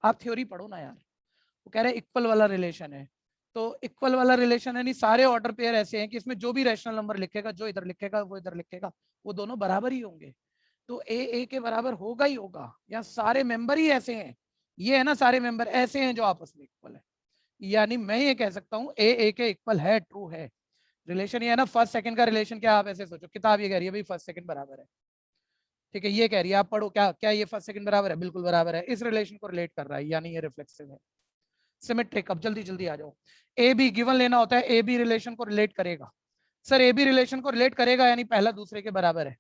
आप थ्योरी पढ़ो ना यार, वो कह रहे हैं इक्वल वाला रिलेशन है, तो इक्वल वाला रिलेशन है नहीं, सारे ऑर्डर पेयर ऐसे हैं कि इसमें जो भी रैशनल नंबर लिखेगा, जो इधर लिखेगा वो इधर लिखेगा, वो दोनों बराबर ही होंगे, तो ए के बराबर होगा ही होगा, या सारे मेंबर ही ऐसे हैं, ये है ना, सारे मेंबर ऐसे हैं जो आपस में इक्वल है, यानी मैं ये कह सकता हूँ ए के इक्वल है, ट्रू है। रिलेशन ये है ना, फर्स्ट सेकंड का रिलेशन, क्या आप ऐसे सोचो, किताब ये कह रही है भाई फर्स्ट सेकंड बराबर है, ठीक है, ये कह रही है, आप पढ़ो, क्या क्या ये फर्स्ट सेकंड बराबर है? बिल्कुल बराबर है, इस रिलेशन को रिलेट कर रहा है, यानी ये रिफ्लेक्सिव है। सिमेट्रिक, अब जल्दी जल्दी आ जाओ, ए बी गिवन लेना होता है, ए बी रिलेशन को रिलेट करेगा, सर ए बी रिलेशन को रिलेट करेगा यानी पहला दूसरे के बराबर है,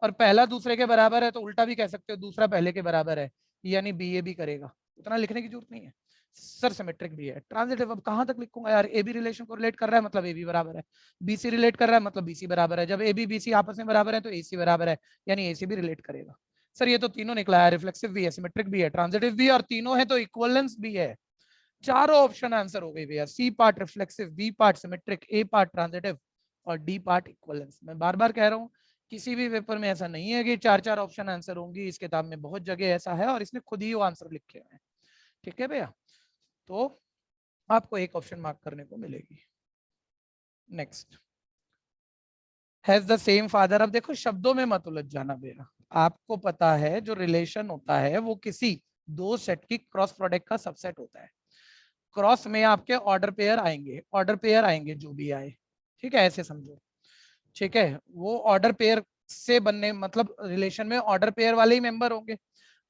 और पहला दूसरे के बराबर है तो उल्टा भी कह सकते हो दूसरा पहले के बराबर है, यानी बी ए भी करेगा, उतना लिखने की जरूरत नहीं है सर, सिमेट्रिक भी है। ट्रांजिटिव अब कहां तक लिखूंगा यार, ए बी रिलेशन को रिलेट कर रहा है मतलब ए बी बराबर है, बी सी रिलेट कर रहा है मतलब बी सी बराबर है, जब ए बी बी सी आपस में बराबर है तो ए सी बराबर है, यानी ए सी भी रिलेट करेगा। सर ये तो तीनों निकला है, रिफ्लेक्सिव भी है, सिमेट्रिक भी है, ट्रांजिटिव भी है, और तीनों है तो इक्वलेंस भी है। चारों ऑप्शन आंसर हो गई भैया, C part reflexive, B part symmetric, A part transitive और डी पार्ट इक्वलेंस। मैं बार बार कह रहा हूं किसी भी पेपर में ऐसा नहीं है कि 4-4 ऑप्शन आंसर होंगी, इस किताब में बहुत जगह ऐसा है और इसने खुद ही वो आंसर लिखे हुए हैं। ठीक है भैया, तो आपको एक ऑप्शन मार्क करने को मिलेगी। Next, has the same father. अब देखो शब्दों में मत उलझ जाना भैया, आपको पता है जो रिलेशन होता है वो किसी दो सेट की क्रॉस प्रोडक्ट का सबसेट होता है। क्रॉस में आपके ऑर्डर पेयर आएंगे, ऑर्डर पेयर आएंगे जो भी आए, ठीक है, ऐसे समझो। ठीक है, वो ऑर्डर पेयर से बनने मतलब रिलेशन में ऑर्डर पेयर वाले ही मेंबर होंगे।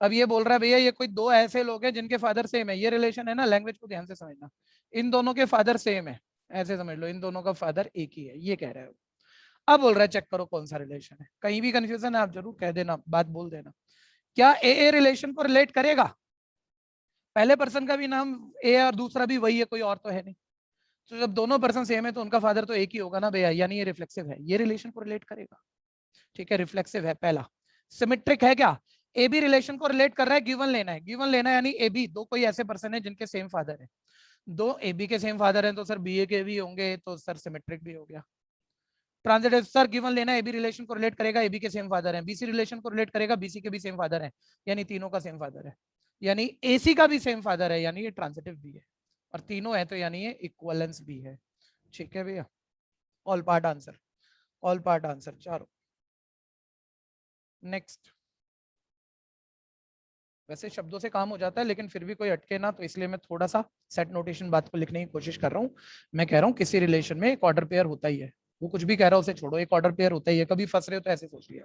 अब ये बोल रहा है भैया ये कोई दो ऐसे लोग हैं जिनके फादर सेम है, ये रिलेशन है ना, लैंग्वेज को ध्यान से समझना, इन दोनों के फादर सेम है, ऐसे समझ लो इन दोनों का फादर एक ही है, ये कह रहा है। अब बोल रहा है चेक करो कौन सा रिलेशन है, कहीं भी कंफ्यूजन है आप जरूर कह देना, बात बोल देना। क्या ए रिलेशन को रिलेट करेगा? पहले पर्सन का भी नाम ए और दूसरा भी वही है, कोई और तो है नहीं, तो जब दोनों पर्सन सेम है तो उनका फादर तो एक ही होगा ना भैया, यानी ये रिफ्लेक्सिव है, ये रिलेशन को रिलेट करेगा। ठीक है, रिफ्लेक्सिव है पहला। सिमेट्रिक है क्या? ए बी रिलेशन को रिलेट कर रहा है, गिवन लेना है, गिवन लेना है यानी ए बी दो कोई ऐसे पर्सन है जिनके सेम फादर है, दो ए बी के सेम फादर हैं तो सर बी ए के भी होंगे, तो सर सिमेट्रिक भी हो गया। ट्रांजिटिव सर गिवन लेना है, ए बी रिलेशन को रिलेट करेगा, ए बी के सेम फादर है, बीसी रिलेशन को रिलेट करेगा, बीसी के भी सेम फादर है, यानी तीनों का सेम फादर है, यानी एसी का भी सेम फादर है, यानी ये ट्रांजिटिव भी है, और तीनों है तो यानी ये इक्वलेंस भी है। ठीक है भैया, all part answer, all part answer चारों। नेक्स्ट, वैसे शब्दों से काम हो जाता है लेकिन फिर भी कोई अटके ना, तो इसलिए मैं थोड़ा सा सेट नोटेशन बात को लिखने की कोशिश कर रहा हूँ। मैं कह रहा हूँ किसी रिलेशन में एक ऑर्डर पेयर होता ही है, वो कुछ भी कह रहा है उसे छोड़ो, एक ऑर्डर पेयर होता ही है, कभी फंस रहे हो तो ऐसे सोच लिया।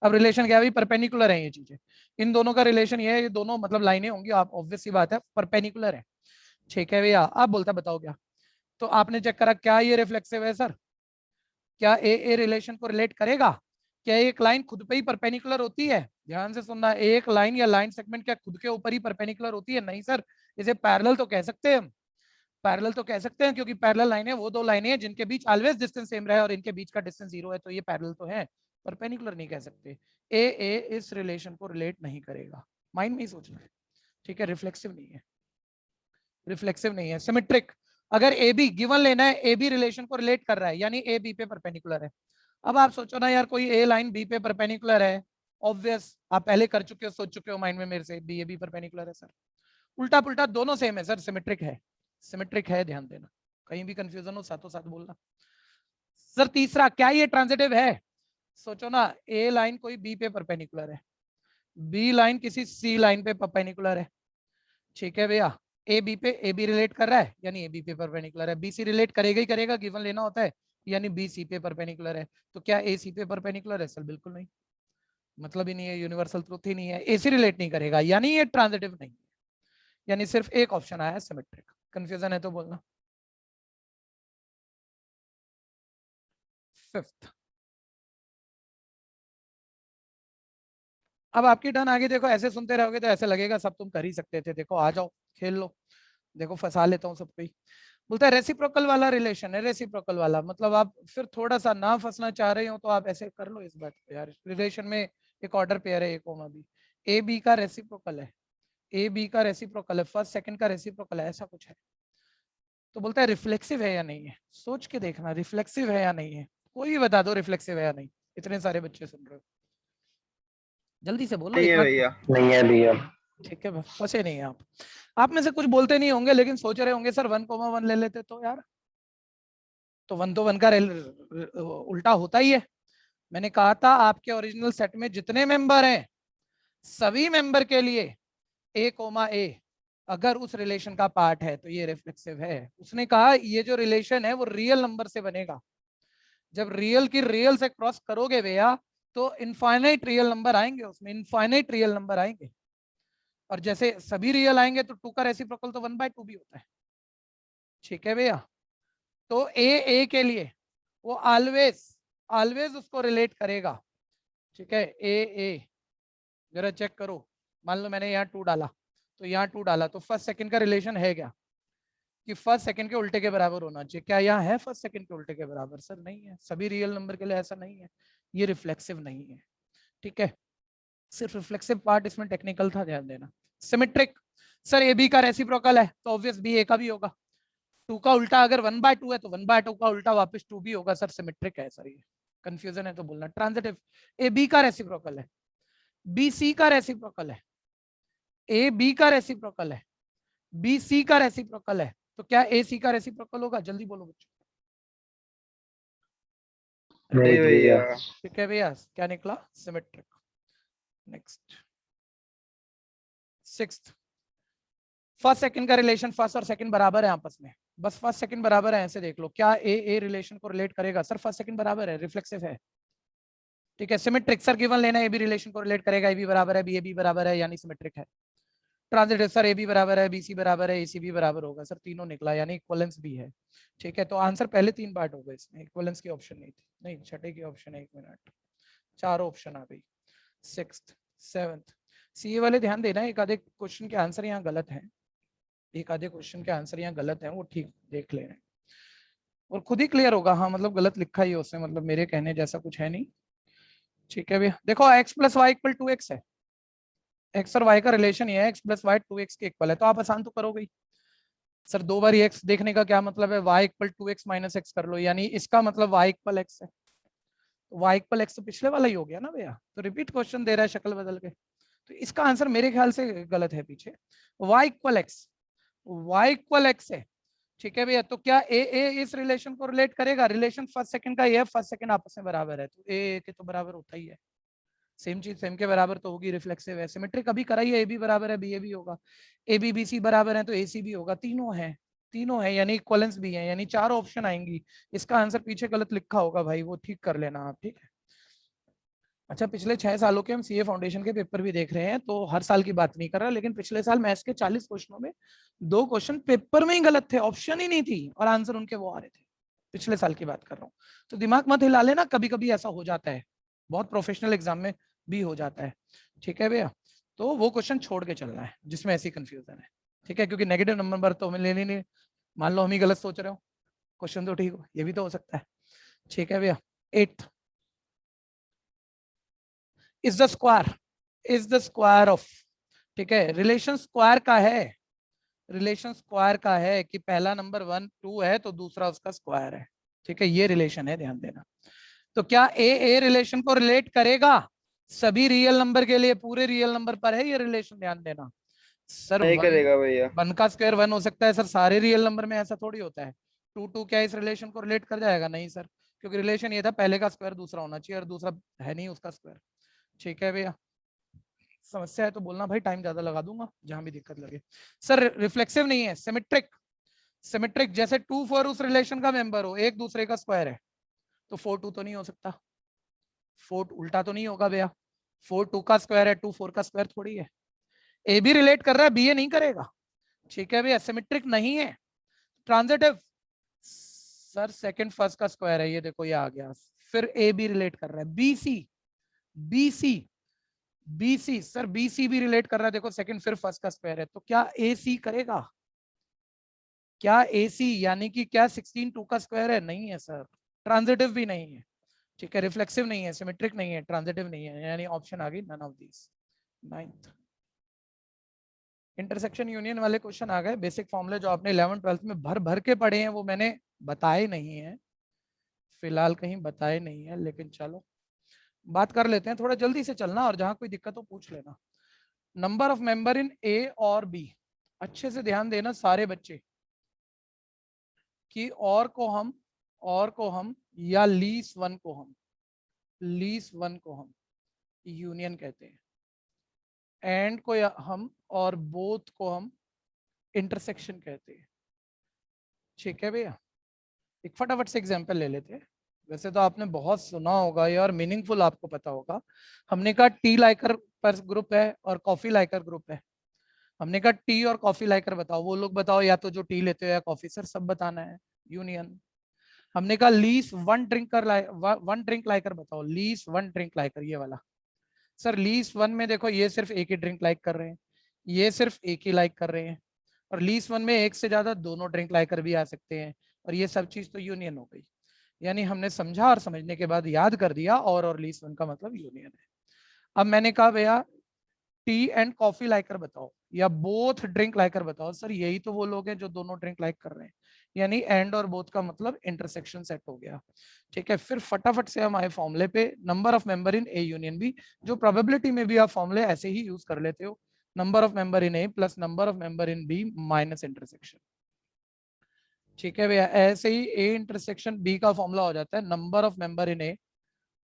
अब रिलेशन क्या है, परपेंडिकुलर है ये चीजें, इन दोनों का रिलेशन ये है, ये दोनों मतलब लाइनें होंगी, आप ऑब्वियस सी बात है परपेंडिकुलर है। ठीक है भैया, आप बोलता बताओ क्या, तो आपने चेक करा क्या ये रिफ्लेक्सिव है सर? क्या ए रिलेशन को रिलेट करेगा? क्या एक लाइन खुद पे ही परपेंडिकुलर होती है? ध्यान से सुनना, एक लाइन या लाइन सेगमेंट क्या खुद के ऊपर ही परपेंडिकुलर होती है? नहीं सर, इसे पैरेलल तो कह सकते हैं हम, पैरेलल तो कह सकते हैं क्योंकि पैरेलल लाइनें वो दो लाइनें हैं जिनके बीच ऑलवेज डिस्टेंस सेम रहे और इनके बीच का डिस्टेंस जीरो है, तो ये पैरेलल तो है, परपेंडिकुलर नहीं कह सकते। ए इस रिलेशन को रिलेट नहीं करेगा, माइंड में ही सोचना है। ठीक है, रिफ्लेक्सिव नहीं है, रिफ्लेक्सिव नहीं है। सिमेट्रिक, अगर ए बी गिवन लेना है, ए बी रिलेशन को रिलेट कर रहा है यानी ए बी पे परपेंडिकुलर है। अब आप सोचो ना यार, कोई ए लाइन बी पे परपेंडिकुलर है, ऑब्वियस आप पहले कर चुके हो, सोच चुके हो माइंड में मेरे से, बी ए बी परपेंडिकुलर है सर। उल्टा पुल्टा दोनों सेम है सर, सिमेट्रिक है, सिमेट्रिक है, ध्यान देना, कहीं भी कंफ्यूजन हो साथों साथ बोलना। सर तीसरा, क्या ये ट्रांजिटिव है? सोचो ना, ए लाइन कोई बी पे परपेंडिकुलर है, बी लाइन किसी सी लाइन पे परपेंडिकुलर है। ठीक है भैया, ए बी पे ए बी रिलेट कर रहा है यानी ए बी पे परपेंडिकुलर है, बी सी रिलेट करेगा ही करेगा, गिवन लेना होता है, यानी बी सी पे परपेंडिकुलर है। तो क्या ए सी पे परपेंडिकुलर है? सर बिल्कुल नहीं, मतलब ही नहीं है, यूनिवर्सल ट्रूथ ही नहीं है, ए सी रिलेट नहीं करेगा यानी ये ट्रांजिटिव नहीं है, यानी सिर्फ एक ऑप्शन आया है सिमेट्रिक। कंफ्यूजन है तो बोलना। फिफ्थ, अब आपकी टर्न आगे, देखो ऐसे सुनते रहोगे तो ऐसे लगेगा सब तुम कर ही सकते थे, देखो आ जाओ खेल लो, देखो फंसा लेता हूँ सबको ही। बोलता है रेसिप्रोकल वाला रिलेशन है, रेसिप्रोकल वाला मतलब आप फिर थोड़ा सा ना फंसना चाह रहे हो तो आप ऐसे कर लो इस बात को यार, रिलेशन में एक ऑर्डर पेयर है ए कोमा बी, ए बी का रेसिप्रोकल है, ए बी का रेसिप्रोकल है, फर्स्ट सेकंड का रेसिप्रोकल है, ऐसा कुछ है। तो बोलता है रिफ्लेक्सिव है या नहीं है, सोच के देखना रिफ्लेक्सिव है या नहीं है, कोई भी बता दो रिफ्लेक्सिव है या नहीं, इतने सारे बच्चे सुन रहे हो, जल्दी से बोलो नहीं एक है बार। भैया। नहीं है भैया। ठीक है, फंसे नहीं है आप में से कुछ बोलते नहीं होंगे लेकिन सोच रहे होंगे सर 1,1 ले लेते तो यार, तो 1 तो 1 का उल्टा होता ही है। मैंने कहा था आपके ओरिजिनल सेट में जितने मेंबर हैं सभी मेंबर के लिए ए कोमा ए अगर उस रिलेशन का पार्ट है तो ये रिफ्लेक्सिव है। उसने कहा ये जो रिलेशन है वो रियल नंबर से बनेगा, जब रियल की रियल से क्रॉस करोगे भैया तो इनफाइनाइट रियल नंबर आएंगे, उसमें इनफाइनाइट रियल नंबर आएंगे, और जैसे सभी रियल आएंगे तो 2 का रेसिप्रोकल तो 1/2 भी होता है। ठीक है भैया, तो ए के लिए वो ऑलवेज ऑलवेज उसको रिलेट करेगा। ठीक है, ए जरा चेक करो, मान लो मैंने यहाँ 2 डाला तो यहाँ 2 डाला, तो फर्स्ट सेकंड का रिलेशन है क्या कि फर्स्ट सेकंड के उल्टे के बराबर होना चाहिए? क्या यहाँ है फर्स्ट सेकंड के उल्टे के बराबर? सर नहीं है, सभी रियल नंबर के लिए ऐसा नहीं है, ये रिफ्लेक्सिव नहीं है। ठीक है, सिर्फ रिफ्लेक्सिव पार्ट इसमें टेक्निकल था, ध्यान देना। सिमेट्रिक, सर ए बी का रेसिप्रोकल है तो ऑब्वियस बी ए का भी होगा, 2 का उल्टा अगर 1/2 है तो 1/2 का उल्टा वापस 2 भी होगा, सर सिमेट्रिक है सर ये। कंफ्यूजन है तो बोलना। ट्रांजिटिव, ए बी का रेसिप्रोकल है, बी सी का रेसिप्रोकल है, ए बी का रेसिप्रोकल है, बी सी का रेसिप्रोकल है, तो क्या ए सी का रेसिप्रोकल होगा? जल्दी बोलो बच्चों। नहीं भैया। ठीक है भैया, क्या निकला? Symmetric. Next, sixth, first second का रिलेशन, फर्स्ट और सेकंड बराबर है आपस में, बस फर्स्ट सेकंड बराबर है ऐसे देख लो। क्या ए रिलेशन को रिलेट करेगा? सर फर्स्ट सेकंड बराबर है, रिफ्लेक्सिव है। ठीक है, सिमेट्रिक, सर गिवन लेना, ए बी रिलेशन को रिलेट करेगा, ए बी बराबर है, बी ए बी बराबर है, यानी सिमेट्रिक है। ट्रांजिटिव, सर ए बी बराबर है, बी सी बराबर है, ए सी भी बराबर होगा, सर तीनों निकला, यानी इक्वलेंस भी है। ठीक है, तो आंसर पहले 3 पार्ट हो गए इसमें, इक्वलेंस की ऑप्शन नहीं थी, नहीं छठे की ऑप्शन है, 1 मिनट, 4 ऑप्शन आ गई। सिक्स्थ, सेवंथ, सी वाले ध्यान देना, एक आधे क्वेश्चन के आंसर यहाँ गलत है, एक आधे क्वेश्चन के आंसर यहाँ गलत है, वो ठीक देख लेना और खुद ही क्लियर होगा। हाँ मतलब गलत लिखा ही है उसने, मतलब मेरे कहने जैसा कुछ है नहीं। ठीक है भैया, देखो x plus Y equal 2x है, x और y का रिलेशन ये है, x प्लस वाई 2x के इक्वल है, तो आप आसान तो करोगे ही। सर 2 बार x देखने का क्या मतलब है? y equal 2x minus x कर लो, यानी इसका मतलब y इक्वल x है, तो y इक्वल x तो पिछले वाला ही हो गया ना भैया, तो रिपीट क्वेश्चन दे रहा है शक्ल बदल के, तो इसका आंसर मेरे ख्याल से गलत है पीछे, y equal x, y equal x है। ठीक है भैया, तो क्या ए इस रिलेशन को रिलेट करेगा? रिलेशन फर्स्ट सेकंड का ये है, फर्स्ट सेकंड आपस में बराबर है, तो ए के तो बराबर होता ही है, सेम चीज सेम के बराबर तो होगी, रिफ्लेक्सिव है। सिमेट्रिक अभी करा ही है, ए बी बराबर है, बी ए भी होगा, ए बी बी सी बराबर है तो ए सी भी होगा, तीनों है यानी इक्वलेंस भी है, यानी 4 ऑप्शन आएंगी। इसका आंसर पीछे गलत लिखा होगा भाई, वो ठीक कर लेना आप, ठीक है। अच्छा, पिछले 6 सालों के हम सीए फाउंडेशन के पेपर भी देख रहे हैं, तो हर साल की बात नहीं कर रहा, लेकिन पिछले साल मैथ्स के 40 क्वेश्चनों में 2 क्वेश्चन पेपर में ही गलत थे, ऑप्शन ही नहीं थी और आंसर उनके वो आ रहे थे, पिछले साल की बात कर रहा हूँ। तो दिमाग मत हिला लेना, कभी कभी ऐसा हो जाता है, बहुत प्रोफेशनल एग्जाम में भी हो जाता है। ठीक है भैया, तो वो क्वेश्चन छोड़ के चलना है जिसमें ऐसी कंफ्यूजन है। ठीक है, क्योंकि नेगेटिव नंबर तो हमें लेने नहीं, मान लो हम ही गलत सोच रहे हो, क्वेश्चन तो ठीक हो, ये भी तो हो सकता है। ठीक है भैया, 8th, is the square of, ठीक है, रिलेशन स्क्वायर का है, रिलेशन स्क्वायर का है कि पहला नंबर 1 2 है तो दूसरा उसका स्क्वायर है। ठीक है, ये रिलेशन है, ध्यान देना। तो क्या ए रिलेशन को रिलेट करेगा? सभी रियल नंबर के लिए, पूरे रियल नंबर पर है ये रिलेशन, ध्यान देना। सर नहीं करेगा भैया। 1 का स्क्वायर 1 हो सकता है सर, सारे रियल नंबर में ऐसा थोड़ी होता है। 2 क्या इस रिलेशन को रिलेट कर जाएगा? नहीं सर, क्योंकि रिलेशन ये था पहले का स्क्वायर दूसरा होना चाहिए और दूसरा है नहीं उसका स्क्वायर। ठीक है भैया, समस्या है तो बोलना भाई, टाइम ज्यादा लगा दूंगा जहां भी दिक्कत लगे। सर रिफ्लेक्सिव नहीं है, सिमेट्रिक, सिमेट्रिक जैसे 2 4 उस रिलेशन का मेंबर हो, एक दूसरे का स्क्वायर है, तो 4 2 तो नहीं हो सकता, 4 उल्टा तो नहीं होगा भैया, 4 2 का स्क्वायर है, 2 4 का स्क्वायर थोड़ी है। ए भी रिलेट कर रहा है, बी ए नहीं करेगा। ठीक है भैया, सिमेट्रिक नहीं है। ट्रांजिटिव, सर सेकंड फर्स्ट का स्क्वायर है, ये देखो ये आ गया, फिर ए भी रिलेट कर रहा है, B C, B C, B C, sir B C भी रिलेट कर रहा है, देखो सेकंड फिर फर्स्ट का स्क्वायर है, तो क्या ए सी करेगा? क्या ए सी यानी कि क्या 16 2 का स्क्वायर है? नहीं है सर, ट्रांजिटिव भी नहीं है। ठीक है, रिफ्लेक्सिव नहीं है, सिमेट्रिक नहीं है, ट्रांजिटिव नहीं है, यानी ऑप्शन आ गई none of these. 9th, intersection union वाले क्वेश्चन आ गए, बेसिक फॉर्मूले जो आपने 11th 12th में भर भर के पढ़े हैं वो मैंने बताए नहीं है, फिलहाल कहीं बताए नहीं है, लेकिन चलो बात कर लेते हैं, थोड़ा जल्दी से चलना और जहां कोई दिक्कत हो पूछ लेना। नंबर ऑफ मेंबर इन ए और बी, अच्छे से ध्यान देना सारे बच्चे, कि और को हम या लीस वन को हम यूनियन कहते हैं, एंड को या हम और बोथ को हम इंटरसेक्शन कहते हैं। ठीक है भैया, एक फटाफट से एग्जांपल ले लेते हैं, वैसे तो आपने बहुत सुना होगा ये और मीनिंगफुल आपको पता होगा। हमने कहा टी लाइकर पर ग्रुप है और कॉफी लाइकर ग्रुप है, हमने कहा टी और कॉफी लाइकर बताओ, वो लोग बताओ या तो जो टी लेते हो या कॉफी, सर सब बताना है, यूनियन। हमने कहा लीस वन ड्रिंक लाइकर बताओ, लीस वन ड्रिंक लाइकर ये वाला, सर लीस वन में देखो ये सिर्फ एक ही ड्रिंक लाइक कर रहे हैं, ये सिर्फ एक ही लाइक कर रहे हैं, और लीस वन में एक से ज्यादा दोनों ड्रिंक लाइकर भी आ सकते हैं, और ये सब चीज तो यूनियन हो गई। यानी हमने समझा और समझने के बाद याद कर दिया, और लीस वन का मतलब यूनियन है। अब मैंने कहा भैया टी एंड कॉफी लाइकर बताओ या बोथ ड्रिंक लाइकर बताओ, सर यही तो वो लोग हैं जो दोनों ड्रिंक लाइक कर रहे हैं, यानी एंड और बोथ का मतलब इंटरसेक्शन सेट हो गया। ठीक है, फिर फटाफट से हम आए फॉर्मूले पे, number of member in A union B, जो प्रोबेबिलिटी में भी आप फॉर्मूले ऐसे ही यूज कर लेते हो, number of member in A plus number of member in B minus intersection. ठीक है भैया, ऐसे ही ए इंटरसेक्शन बी का फॉर्मूला हो जाता है number of member in A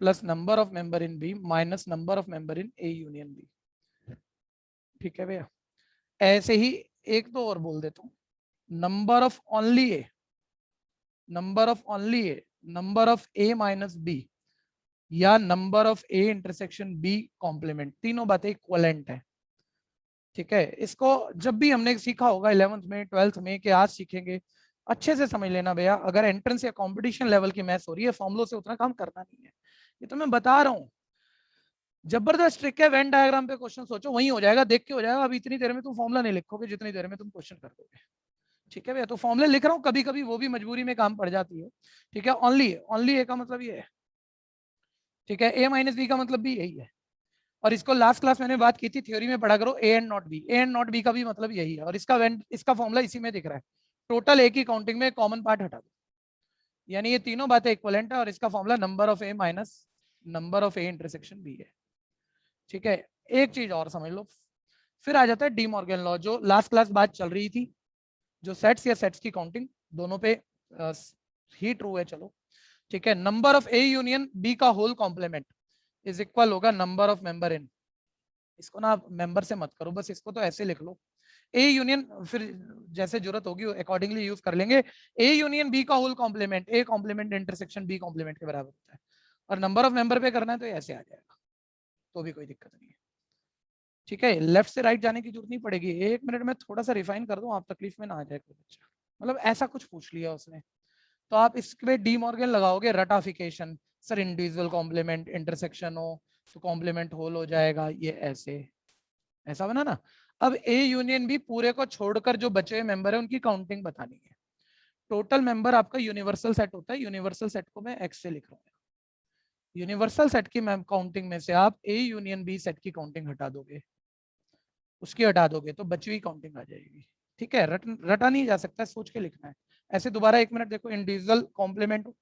plus number of member in B minus number of member in A union B. ठीक है भैया, ऐसे ही एक तो और बोल देता हूँ, number of only A, number of only A, number of A minus B, या number of A intersection B complement, तीनों बातें इक्वलेंट है। ठीक है, इसको जब भी हमने सीखा होगा 11th में 12th में, कि आज सीखेंगे, अच्छे से समझ लेना भैया। अगर एंट्रेंस या कंपटीशन लेवल की मैथ्स हो रही है, फॉर्मुलों से उतना काम करना नहीं है, ये तो मैं बता रहा हूँ। जबरदस्त ट्रिक है, वेन डायग्राम पे क्वेश्चन सोचो, वही हो जाएगा, देख के हो जाएगा। अभी इतनी देर में तुम फॉर्मुला नहीं लिखोगे जितनी देर में तुम क्वेश्चन कर दोगे। ठीक है भैया, तो फॉर्मुले लिख रहा हूँ, कभी कभी वो भी मजबूरी में काम पड़ जाती है। ठीक है, ओनली ए का मतलब ये है। ठीक है, ए माइनस बी का मतलब भी यही है, और इसको लास्ट क्लास मैंने बात की थी, थ्योरी में पढ़ा करो, A and not be, A and not be का भी मतलब यही है, और इसका फॉर्मुला इसी में दिख रहा है। टोटल ए की काउंटिंग में कॉमन पार्ट हटा दो, यानी ये तीनों बातें इक्वलेंट है, और इसका formula number of A minus number of A intersection B है। ठीक है, एक चीज और समझ लो, फिर आ जाता है डी मॉर्गन लॉ, जो लास्ट क्लास बात चल रही थी, जो सेट्स या सेट्स की काउंटिंग दोनों पे ही ट्रू है। चलो ठीक है, number of A union B का होल कॉम्प्लीमेंट इज इक्वल होगा नंबर ऑफ मेंबर इन, इसको ना आप मेंबर से मत करो, बस इसको तो ऐसे लिख लो, ए यूनियन, फिर जैसे जरूरत होगी अकॉर्डिंगली यूज कर लेंगे। ए यूनियन बी का whole complement, A complement intersection B complement के बराबर होता है, और नंबर ऑफ मेंबर पे करना है तो ऐसे आ जाएगा, तो भी कोई दिक्कत नहीं है। ठीक है, लेफ्ट से राइट जाने की जरूरत नहीं पड़ेगी। 1 मिनट में थोड़ा सा रिफाइन कर दूं, आप तकलीफ में ना आ जाए कोई बच्चा, मतलब ऐसा कुछ पूछ लिया उसने, तो आप इसके डी मॉर्गन लगाओगे, ratification, sir individual complement intersection हो तो कॉम्प्लीमेंट होल हो जाएगा, ये ऐसे ऐसा बना ना। अब ए यूनियन भी पूरे को छोड़कर जो बचे हुए मेंबर है उनकी काउंटिंग बतानी है। टोटल मेंबर आपका यूनिवर्सल सेट होता है, यूनिवर्सल सेट को मैं एक्स से लिख रहा हूँ। यूनिवर्सल सेट की काउंटिंग में से आप ए यूनियन बी सेट की काउंटिंग हटा दोगे, उसकी हटा दोगे तो बची हुई काउंटिंग आ जाएगी। ठीक है, रटा नहीं जा सकता, सोच के लिखना है। ऐसे दोबारा 1 मिनट देखो, इंडिविजुअल कॉम्प्लीमेंट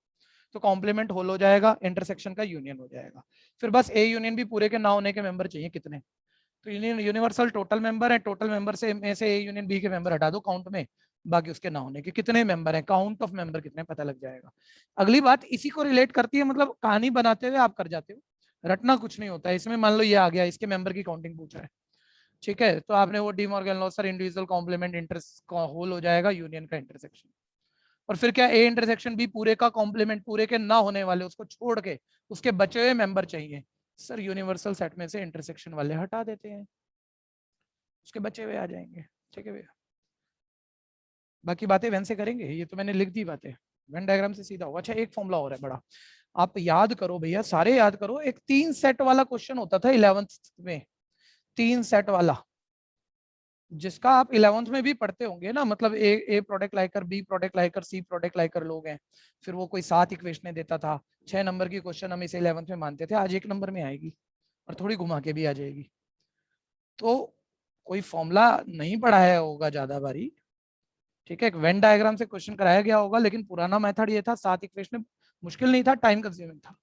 तो कॉम्प्लीमेंट होल हो जाएगा, इंटरसेक्शन का यूनियन हो जाएगा। फिर बस ए यूनियन भी पूरे के ना होने के मेंबर चाहिए कितने, तो यूनिवर्सल टोटल मेंबर है, टोटल मेंबर से में से ए यूनियन बी के मेंबर हटा दो काउंट में, बाकी उसके ना होने के कितने मेंबर हैं, काउंट ऑफ मेंबर कितने पता लग जाएगा। अगली बात इसी को रिलेट करती है, मतलब कहानी बनाते हुए आप कर जाते हो, रटना कुछ नहीं होता है इसमें। मान लो ये आ गया, इसके मेंबर की काउंटिंग पूछ रहा है, ठीक है, तो आपने वो De Morgan law, sir individual complement इंटरस होल हो जाएगा यूनियन का इंटरसेक्शन, और फिर क्या, ए इंटरसेक्शन बी पूरे का कॉम्प्लीमेंट, पूरे के ना होने वाले उसको छोड़ के उसके बचे हुए मेंबर चाहिए, सर यूनिवर्सल सेट में से इंटरसेक्शन वाले हटा देते हैं, उसके बचे हुए आ जाएंगे। ठीक है भैया, बाकी बातें वेन से करेंगे, ये तो मैंने लिख दी बातें, वेन डायग्राम से सीधा होगा। अच्छा, एक फॉर्मूला और है बड़ा, आप याद करो भैया, सारे याद करो। एक 3 सेट वाला क्वेश्चन होता था 11th में, 3 सेट वाला, जिसका आप 11th में भी पढ़ते होंगे ना, मतलब A product liker, B product liker, C product liker लोग हैं, फिर वो कोई 7 इक्वेशन देता था, 6 नंबर की क्वेश्चन हम इसे 11th में मानते थे, आज 1 नंबर में आएगी और थोड़ी घुमा के भी आ जाएगी। तो कोई फॉर्मूला नहीं पढ़ाया होगा ज्यादा बारी, ठीक है, एक वेन डायग्राम से क्वेश्चन कराया गया होगा, लेकिन पुराना मेथड ये था, 7 इक्वेशन, मुश्किल नहीं था, टाइम कंज्यूमिंग था,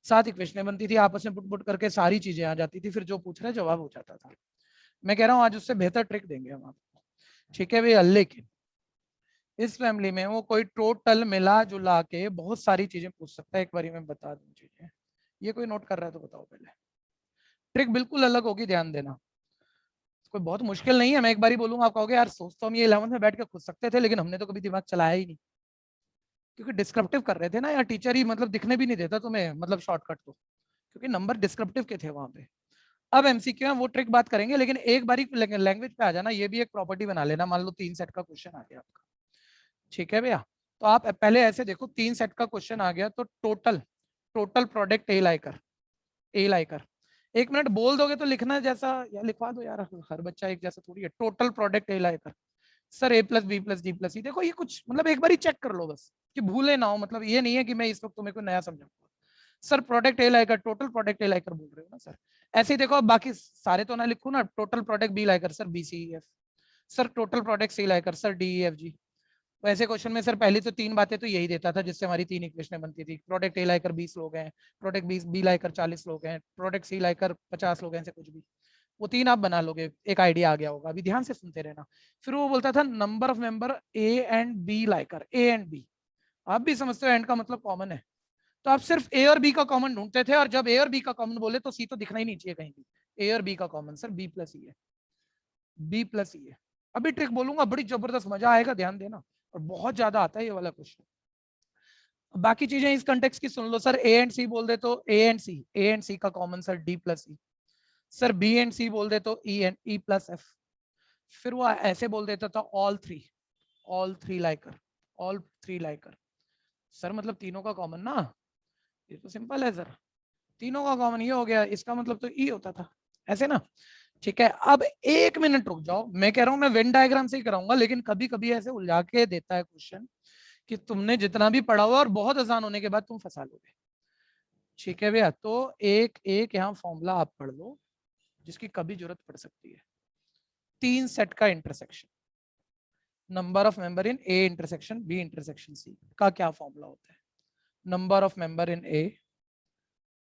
7 इक्वेशन बनती थी, आपस में पुट करके सारी चीजें आ जाती थी, फिर जो पूछ रहे जवाब हो जाता था। मैं कह रहा हूँ आज उससे बेहतर ट्रिक देंगे हम आपको। ठीक है भैया, लेकिन इस फैमिली में वो कोई टोटल मिला जुला के बहुत सारी चीजें पूछ सकता है, एक बारी मैं बता दूं चीजें, ये कोई नोट कर रहा है तो बताओ पहले, ट्रिक बिल्कुल अलग होगी, ध्यान देना, कोई बहुत मुश्किल नहीं है। मैं एक बारी बोलूंगा, आप कहोगे यार सोच तो हम ये 11th में बैठ के खुद सकते थे, लेकिन हमने तो कभी दिमाग चलाया ही नहीं, क्योंकि डिस्क्रिप्टिव कर रहे थे ना यार, टीचर ही मतलब दिखने भी नहीं देता तुम्हें, मतलब शॉर्टकट तो, क्योंकि नंबर डिस्क्रिप्टिव के थे वहां पे। अब एमसीक्यू है, वो ट्रिक बात करेंगे, लेकिन एक बारी लैंग्वेज पे आ जाना, ये भी एक प्रॉपर्टी बना लेना। मान लो 3 सेट का क्वेश्चन आ गया आपका, ठीक है भैया, तो आप पहले ऐसे देखो, 3 सेट का क्वेश्चन आ गया, तो total total product A Likert, A Likert, 1 minute बोल दोगे तो लिखना जैसा, या लिखवा दो यार, हर बच्चा एक जैसा थोड़ी है। Total product A liker, sir A plus B plus D plus C, देखो ये कुछ मतलब एक बार ही चेक कर लो बस, कि भूले ना हो, मतलब ये नहीं है कि मैं इस वक्त तुम्हें कोई नया समझाऊंगा। Sir product A Likert, total product A Likert बोल रहे हो ना सर, ऐसे ही देखो, अब बाकी सारे तो ना लिखू ना, टोटल प्रोडक्ट बी लाइकर, sir B C E F, sir total product C लाइकर, sir D E F G, तो ऐसे क्वेश्चन में सर पहली तो 3 बातें तो यही देता था जिससे हमारी 3 इक्वेशनें बनती थी। प्रोडक्ट ए लाइकर 20 लोग हैं, प्रोडक्ट बी लाइकर 40 लोग हैं, प्रोडक्ट सी लाइकर 50 लोग हैं, ऐसे कुछ भी। वो 3 आप बना लोगे, एक आइडिया आ गया होगा। अभी ध्यान से सुनते रहना। फिर वो बोलता था number of member A and B लाइकर, ए एंड बी। आप भी समझते हो एंड का मतलब कॉमन है, तो आप सिर्फ ए और बी का कॉमन ढूंढते थे, और जब ए और बी का कॉमन बोले तो सी तो दिखना ही नहीं चाहिए कहीं भी। ए और बी का कॉमन सर बी प्लस ई है, बी प्लस ई है। अभी ट्रिक बोलूंगा, बड़ी जबरदस्त, मजा आएगा, ध्यान देना, और बहुत ज्यादा आता है ये वाला क्वेश्चन। बाकी चीजें इस कंटेक्स्ट की सुन लो सर। ए एंड सी बोल दे तो ए एंड सी का common sir D plus E. Sir B and C बोल दे तो E and E plus F. फिर वो ऐसे बोल देता था all three liker, all three liker. Sir मतलब तीनों का कॉमन ना, ये तो सिंपल है सर, तीनों का कॉमन ये हो गया, इसका मतलब तो ई होता था, ऐसे ना। ठीक है, अब 1 मिनट रुक जाओ, मैं कह रहा हूं मैं वेन डायग्राम से ही कराऊंगा, लेकिन कभी कभी ऐसे उलझा के देता है क्वेश्चन कि तुमने जितना भी पढ़ा हुआ और बहुत आसान होने के बाद तुम फंसा लोगे। ठीक है भैया, तो एक एक यहाँ फॉर्मूला आप पढ़ लो जिसकी कभी जरूरत पड़ सकती है। 3 सेट का intersection, number of member in A intersection B intersection C का क्या फॉर्मूला होता है? Number of member in A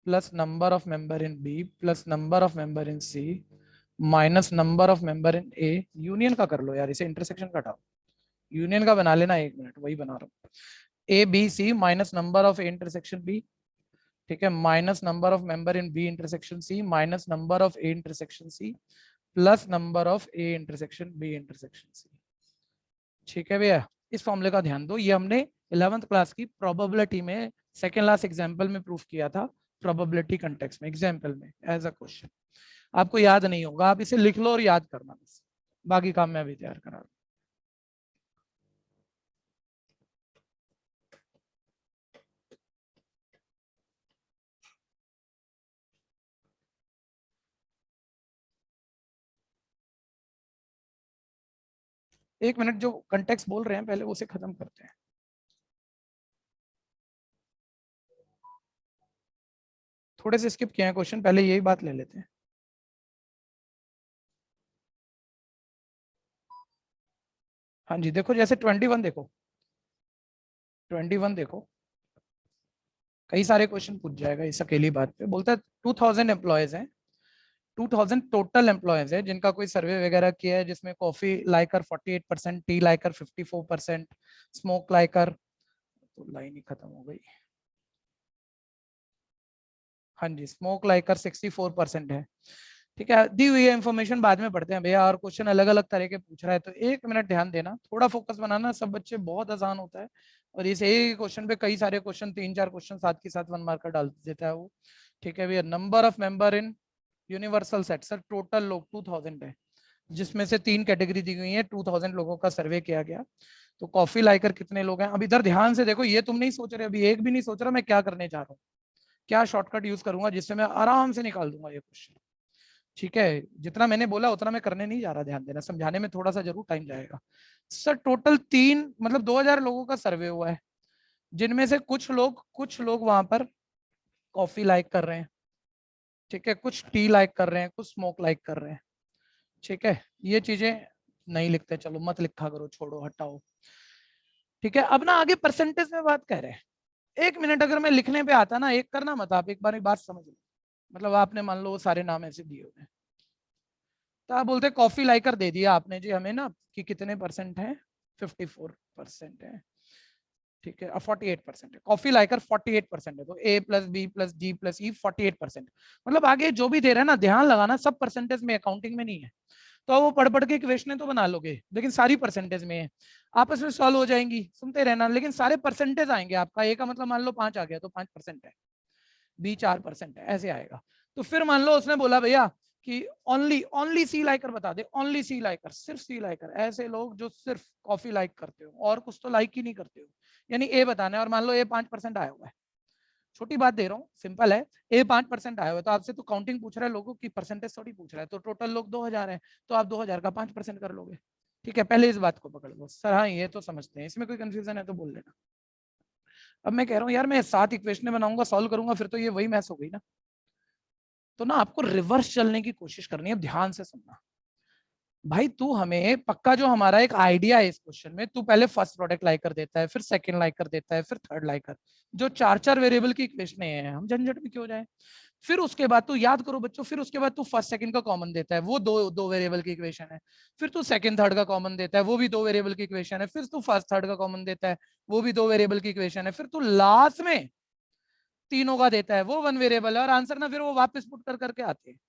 plus number of member in B plus number of member in C minus number of member in A. Union का कर लो यार, इसे intersection का हटाओ, यूनियन का बना लेना, 1 मिनट वही बना रहा हूँ। A B C minus number of A intersection B, ठीक है, minus number of member in B intersection C minus number of A intersection C plus number of A intersection B intersection C. ठीक है भैया, इस फॉर्मूले का ध्यान दो, ये हमने 11th क्लास की प्रोबेबिलिटी में सेकेंड लास्ट एग्जाम्पल में प्रूफ किया था, प्रोबेबिलिटी कंटेक्स्ट में, एग्जाम्पल में एज अ क्वेश्चन। आपको याद नहीं होगा, आप इसे लिख लो और याद करना बस, बाकी काम मैं अभी तैयार करा रहा हूं। एक मिनट, जो कंटेक्स्ट बोल रहे हैं पहले उसे खत्म करते हैं। थोड़े से स्किप किए हैं क्वेश्चन, पहले यही बात ले लेते हैं। हाँ जी, देखो जैसे 21 देखो, 21 देखो, कई सारे क्वेश्चन पूछ जाएगा इस अकेली बात पे। बोलता है 2000 एम्प्लॉयज हैं, 2000 टोटल एम्प्लॉयज है जिनका कोई सर्वे वगैरह किया है, जिसमें coffee Likert 48%, T Likert 54%, smoke Likert, तो लाइन ही खत्म हो गई। हाँ जी, स्मोक लाइकर 64% है। ठीक है, दी हुई है इंफॉर्मेशन बाद में पढ़ते हैं भैया, और क्वेश्चन अलग अलग तरह के पूछ रहा है, तो 1 मिनट ध्यान देना, थोड़ा फोकस बनाना, सब बच्चे बहुत आसान होता है, और इस एक क्वेश्चन पे कई सारे क्वेश्चन, 3-4 क्वेश्चन साथ के साथ 1 मार्क का डाल देता है वो। ठीक है भैया, number of member in universal set, sir total लोग 2000 है, जिसमें से 3 कैटेगरी दी गई है, 2000 लोगों का सर्वे किया गया। तो कॉफी लाइकर कितने लोग हैं? अब इधर ध्यान से देखो, ये तुम नहीं सोच रहे, अभी एक भी नहीं सोच रहा मैं क्या करने जा रहा हूँ, क्या शॉर्टकट यूज करूंगा जिससे मैं आराम से निकाल दूंगा ये क्वेश्चन। ठीक है, जितना मैंने बोला उतना मैं करने नहीं जा रहा, ध्यान देना, समझाने में थोड़ा सा जरूर टाइम जाएगा। सर टोटल 3 मतलब 2000 लोगों का सर्वे हुआ है, जिनमें से कुछ लोग वहां पर कॉफी लाइक कर रहे हैं, ठीक है, कुछ टी लाइक कर रहे हैं, कुछ स्मोक लाइक कर रहे हैं। ठीक है, ये चीजें नहीं लिखते, चलो मत लिखा करो, छोड़ो हटाओ। ठीक है, अब ना आगे परसेंटेज में बात कर रहे हैं। 1 मिनट, अगर मैं लिखने पे आता ना, एक करना मत, आप एक बात समझ लो, मतलब आपने मान लो वो सारे नाम ऐसे दिए हुए हैं, तो आप बोलते कॉफी लाइकर दे दिया आपने जी हमें ना कि कितने परसेंट है, 54% है, ठीक है, 48% है, कॉफी लाइकर 48% है, तो A plus B plus D plus E 48%। मतलब आगे जो भी दे रहा है ना, ध्यान लगाना, सब परसेंटेज में, अकाउंटिंग में नहीं है, तो वो पढ़ पढ़ के इक्वेशनें तो बना लोगे, लेकिन सारी परसेंटेज में है, आपस में सॉल्व हो जाएंगी, सुनते रहना, लेकिन सारे परसेंटेज आएंगे। आपका ए का मतलब मान लो 5 आ गया तो 5% है, बी 4% है, ऐसे आएगा। तो फिर मान लो उसने बोला भैया कि ओनली सी लाइकर बता दे, ओनली सी लाइकर, सिर्फ सी लाइकर, ऐसे लोग जो सिर्फ कॉफी लाइक करते हो और कुछ तो लाइक ही नहीं करते हो, यानी ए बताना है, और मान लो ए 5% आया हुआ है, छोटी बात दे रहा हूँ, सिंपल है, ए 5% आया हुआ है, तो आपसे तो काउंटिंग पूछ रहा है लोगों की, परसेंटेज थोड़ी पूछ रहा है, तो टोटल लोग 2000 है, तो आप 2000 का 5% कर लोगे। ठीक है, पहले इस बात को पकड़ लो सर, हाँ ये तो समझते हैं, इसमें कोई कंफ्यूजन है तो बोल लेना। अब मैं कह रहा हूँ यार, मैं 7 इक्वेशनें बनाऊंगा, सॉल्व करूंगा, फिर तो ये वही मैथ्स हो गई ना, तो ना आपको रिवर्स चलने की कोशिश करनी है, ध्यान से सुनना। भाई तू हमें पक्का, जो हमारा एक आइडिया है इस क्वेश्चन में, तू पहले फर्स्ट प्रोडक्ट लाइक कर देता है, फिर सेकंड लाइक कर देता है, फिर थर्ड लाइक कर, जो चार चार वेरिएबल की इक्वेशन है, हम झंझट में क्यों जाए। फिर उसके बाद तू याद करो बच्चों, फिर उसके बाद तू फर्स्ट सेकंड का कॉमन देता है, वो दो दो वेरिएबल की इक्वेशन है। फिर तू सेकंड थर्ड का कॉमन देता है, वो भी दो वेरिएबल की इक्वेशन है। फिर तू फर्स्ट थर्ड का कॉमन देता है, वो भी दो वेरिएबल की इक्वेशन है। फिर तू लास्ट में तीनों का देता है, वो वन वेरिएबल है, और आंसर ना फिर वो वापस पुट कर करके आते हैं।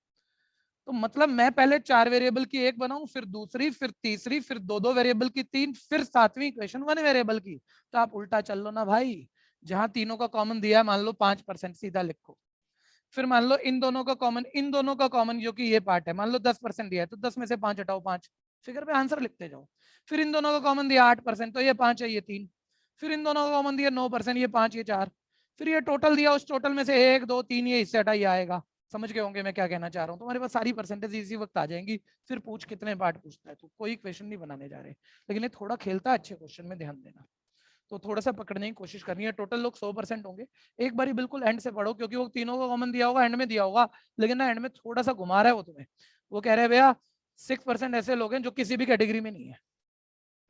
तो मतलब मैं पहले चार वेरिएबल की एक बनाऊं, फिर दूसरी, फिर तीसरी, फिर दो दो वेरिएबल की तीन, फिर सातवीं इक्वेशन वन वेरिएबल की। तो आप उल्टा चल लो ना भाई, जहां तीनों का कॉमन दिया है, मान लो 5%, सीधा लिखो। फिर मान लो इन दोनों का कॉमन, इन दोनों का कॉमन जो कि ये पार्ट है, मान लो 10% दिया है, तो 10 में से 5 हटाओ, 5 फिगर पे आंसर लिखते जाओ। फिर इन दोनों का कॉमन दिया 8%, तो ये 5 है, ये 3। फिर इन दोनों का कॉमन दिया 9%, ये 5, ये 4। फिर ये टोटल दिया, उस टोटल में से 1 2 3 ये इससे हटा, ये आएगा। समझ गए होंगे मैं क्या कहना चाह रहा हूँ। तुम्हारे पास सारी परसेंटेज इसी वक्त आ जाएंगी। फिर पूछ कितने पार्ट पूछता है, तो कोई क्वेश्चन नहीं बनाने जा रहे, लेकिन ये थोड़ा खेलता है अच्छे क्वेश्चन में, ध्यान देना। तो थोड़ा सा पकड़ने की कोशिश करनी है। टोटल लोग 100% होंगे। एक बारी बिल्कुल एंड से पढ़ो, क्योंकि वो तीनों को कॉमन दिया होगा, एंड में दिया होगा, लेकिन ना एंड में थोड़ा सा घुमा रहा है वो तुम्हें। वो कह रहे हैं भैया 6% ऐसे लोग हैं जो किसी भी कैटेगरी में नहीं है।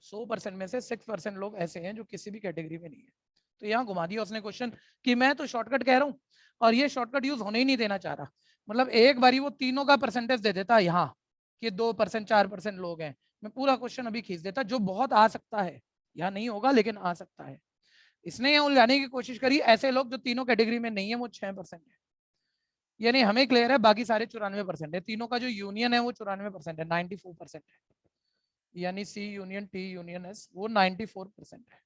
100% में से 6% लोग ऐसे हैं जो किसी भी कैटेगरी में नहीं है। तो यहाँ घुमा दिया उसने क्वेश्चन, कि मैं तो शॉर्टकट कह रहा हूँ और ये शॉर्टकट यूज होने ही नहीं देना चाह रहा। मतलब एक बारी वो तीनों का परसेंटेज दे देता यहाँ, कि 2% 4% लोग हैं, मैं पूरा क्वेश्चन अभी खींच देता, जो बहुत आ सकता है। यहाँ नहीं होगा लेकिन आ सकता है। इसने यहाँ उलझाने की कोशिश करी, ऐसे लोग जो तीनों कैटेगरी में नहीं है वो 6% है। यानी हमें क्लियर है बाकी सारे 94% है, तीनों का जो यूनियन है वो 94% है, 94% है। यानी सी यूनियन टी यूनियन एस वो 94% है।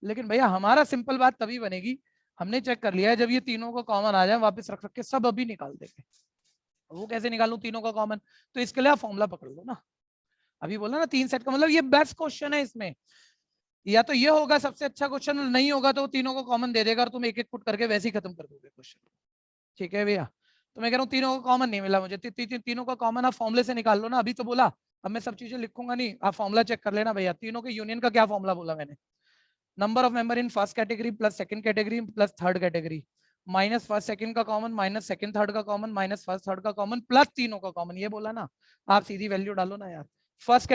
लेकिन भैया हमारा सिंपल बात तभी बनेगी, हमने चेक कर लिया है, जब ये तीनों को कॉमन आ जाए, वापस रख रख के सब अभी निकाल देंगे। वो कैसे निकालूं तीनों का कॉमन, तो इसके लिए आप फॉर्मूला पकड़ लो ना। अभी बोला ना 3 सेट का, मतलब ये बेस्ट क्वेश्चन है इसमें। या तो ये होगा सबसे अच्छा क्वेश्चन, नहीं होगा तो तीनों को कॉमन दे देगा और तुम एक एक पुट करके वैसे ही खत्म कर दोगे क्वेश्चन। ठीक है भैया। तो मैं कह रहा हूँ तीनों का कॉमन नहीं मिला मुझे, तीनों का कॉमन आप फॉर्मुले से निकाल लो ना। अभी तो बोला, अब मैं सब चीजें लिखूंगा नहीं, आप फॉर्मुला चेक कर लेना भैया। तीनों के यूनियन का क्या फॉर्मुला बोला मैंने, number of member in first category plus second category plus third category, minus first second का कॉमन, माइनस सेकंड थर्ड का कॉमन, माइनस फर्स्ट थर्ड का कॉमन, प्लस तीनों का कॉमन, ये बोला ना। आप सीधी वैल्यू डालो ना यार। फर्स्ट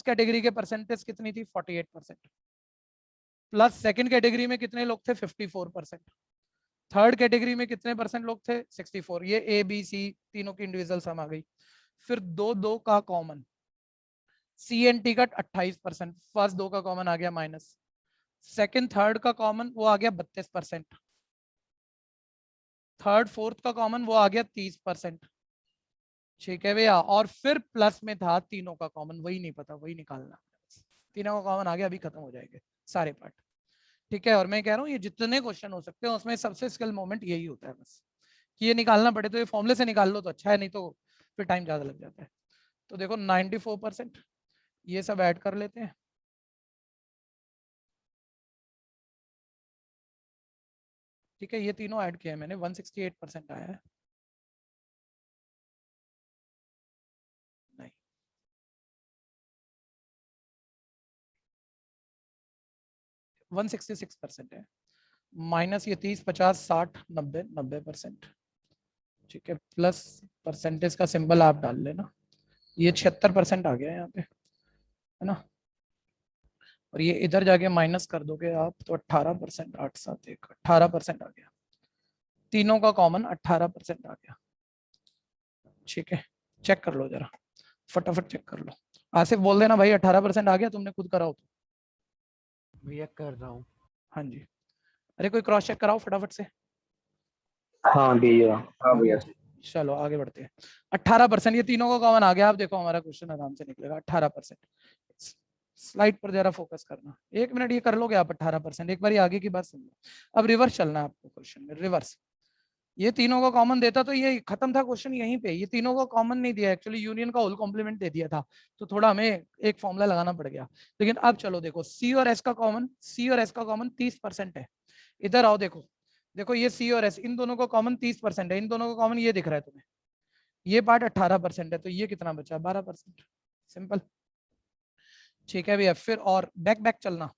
कैटेगरी के परसेंटेज कितनी थी, 48%। प्लस सेकंड कैटेगरी में कितने लोग थे, 54%। थर्ड कैटेगरी में कितने परसेंट लोग थे, 64। ये ए बी सी तीनों की इंडिविजुअल सम आ गई। फिर दो दो का कॉमन, सी एन टी का 28%, फर्स्ट दो का कॉमन आ गया माइनस, सेकंड थर्ड का कॉमन वो आ गया 32%, थर्ड फोर्थ का कॉमन वो आ गया 30%। ठीक है भैया। और फिर प्लस में था तीनों का कॉमन, वही नहीं पता, वही निकालना। तीनों का कॉमन आ गया, अभी खत्म हो जाएंगे सारे पार्ट। ठीक है। और मैं कह रहा हूँ ये जितने क्वेश्चन हो सकते हैं उसमें सबसे स्किल मोमेंट यही होता है बस, कि ये निकालना पड़े तो ये फॉर्मूले से निकाल लो तो अच्छा है, नहीं तो फिर टाइम ज्यादा लग जाता है। तो देखो 94%, ये सब ऐड कर लेते हैं। ठीक है, ये तीनों ऐड किए मैंने, 168% आया है। नहीं, 166% है, माइनस ये 30 50 60 90 90%। ठीक है, प्लस परसेंटेज का सिंबल आप डाल लेना, ये 76% आ गया यहाँ पे, है ना। और ये इधर जाके माइनस कर दोगे आप तो 18%, 8 7 1 18% आ गया। तीनों का कॉमन 18% आ गया। ठीक है, चेक कर लो जरा, फटाफट चेक कर लो। आसिफ बोल देना भाई 18% आ गया, तुमने खुद कराओ तो। भैया कर रहा हूँ। हाँ जी। अरे कोई क्रॉस चेक कराओ फटाफट से। हाँ भैया। हाँ आ भैया। गया? चलो आगे बढ़ते हैं। 18%, ये तीनों का कॉमन आ गया। आप देखो हमारा क्वेश्चन आराम से निकलेगा। 18%, स्लाइड पर जरा फोकस करना, 1 मिनट ये कर लोगे आप। 18%, एक बार आगे की बात सुन लो। अब रिवर्स चलना है आपको क्वेश्चन में, रिवर्स। ये तीनों का कॉमन देता तो ये खत्म था क्वेश्चन यहीं पे। ये तीनों का कॉमन नहीं दिया, एक्चुअली यूनियन का होल कॉम्प्लीमेंट दे दिया था, तो थोड़ा हमें एक फॉर्मूला लगाना पड़ गया। लेकिन अब चलो देखो, सी और एस का कॉमन, सी और एस का कॉमन 30% है। इधर आओ, देखो देखो, ये सी और एस इन दोनों का कॉमन 30% है, इन दोनों का कॉमन ये दिख रहा है तुम्हें। ये पार्ट 18% है, तो ये कितना बचा, 12%। सिंपल। ठीक है भैया। फिर और बैक बैक चलना।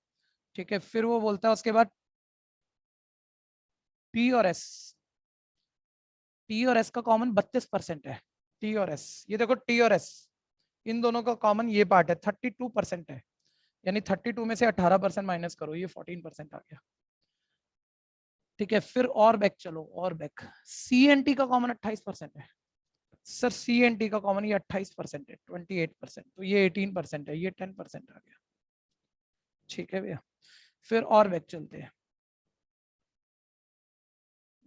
ठीक है, फिर वो बोलता है उसके बाद पी और एस, टी और एस का कॉमन 32% है। टी और एस, ये देखो टी और एस इन दोनों का कॉमन ये पार्ट है, 32% है, यानी 32 में से 18% माइनस करो, ये 14% आ गया। ठीक है, फिर और बैक चलो, और बैक, CNT का कॉमन 28% है सर, CNT का कॉमन ये 28% है, 28%, तो ये 18% है, ये 10% आ गया। ठीक है भैया, फिर और बैक चलते हैं।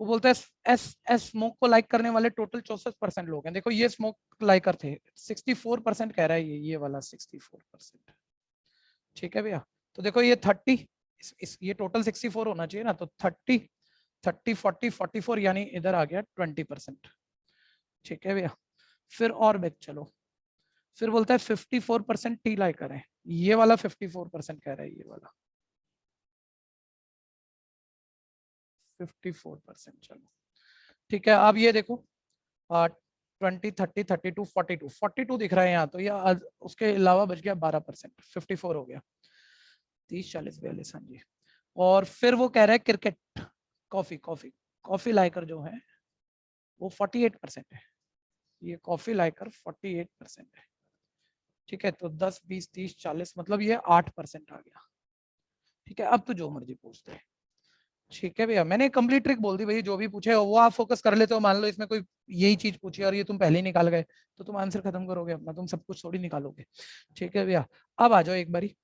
वो बोलता है एस स्मोक को लाइक करने वाले टोटल 64% लोग हैं। देखो ये स्मोक लाइकर थे, 64% कह रहा है ये वाला 64%। ठीक है भैया, तो देखो ये 30, ये टोटल 64 होना चाहिए ना, तो 30 30 40 44, यानी इधर आ गया 20%। ठीक है भैया, फिर और बैक चलो, फिर बोलता है 54% टी लाइकर है, ये वाला 54% कह रहा है, ये वाला 54%। चलो ठीक है, अब ये देखो 20 30 32 42 42 दिख रहा है यहाँ, तो ये उसके अलावा बच गया 12%, 54 हो गया, 30 40 42, हाँ जी। और फिर वो कह रहा है cricket, coffee coffee coffee Likert जो है वो 48% है, ये कॉफी लाइकर 48% है। ठीक है, तो 10 20 30 40, मतलब ये 8% आ गया। ठीक है, अब तो जो मर्जी पूछते हैं। ठीक है भैया, मैंने कंप्लीट ट्रिक बोल दी भाई, जो भी पूछे वो आप फोकस कर लेते हो। मान लो इसमें कोई यही चीज पूछी और ये तुम पहले ही निकाल गए, तो तुम आंसर खत्म करोगे अपना, तुम सब कुछ थोड़ी निकालोगे। ठीक है भैया, अब आ जाओ एक बारी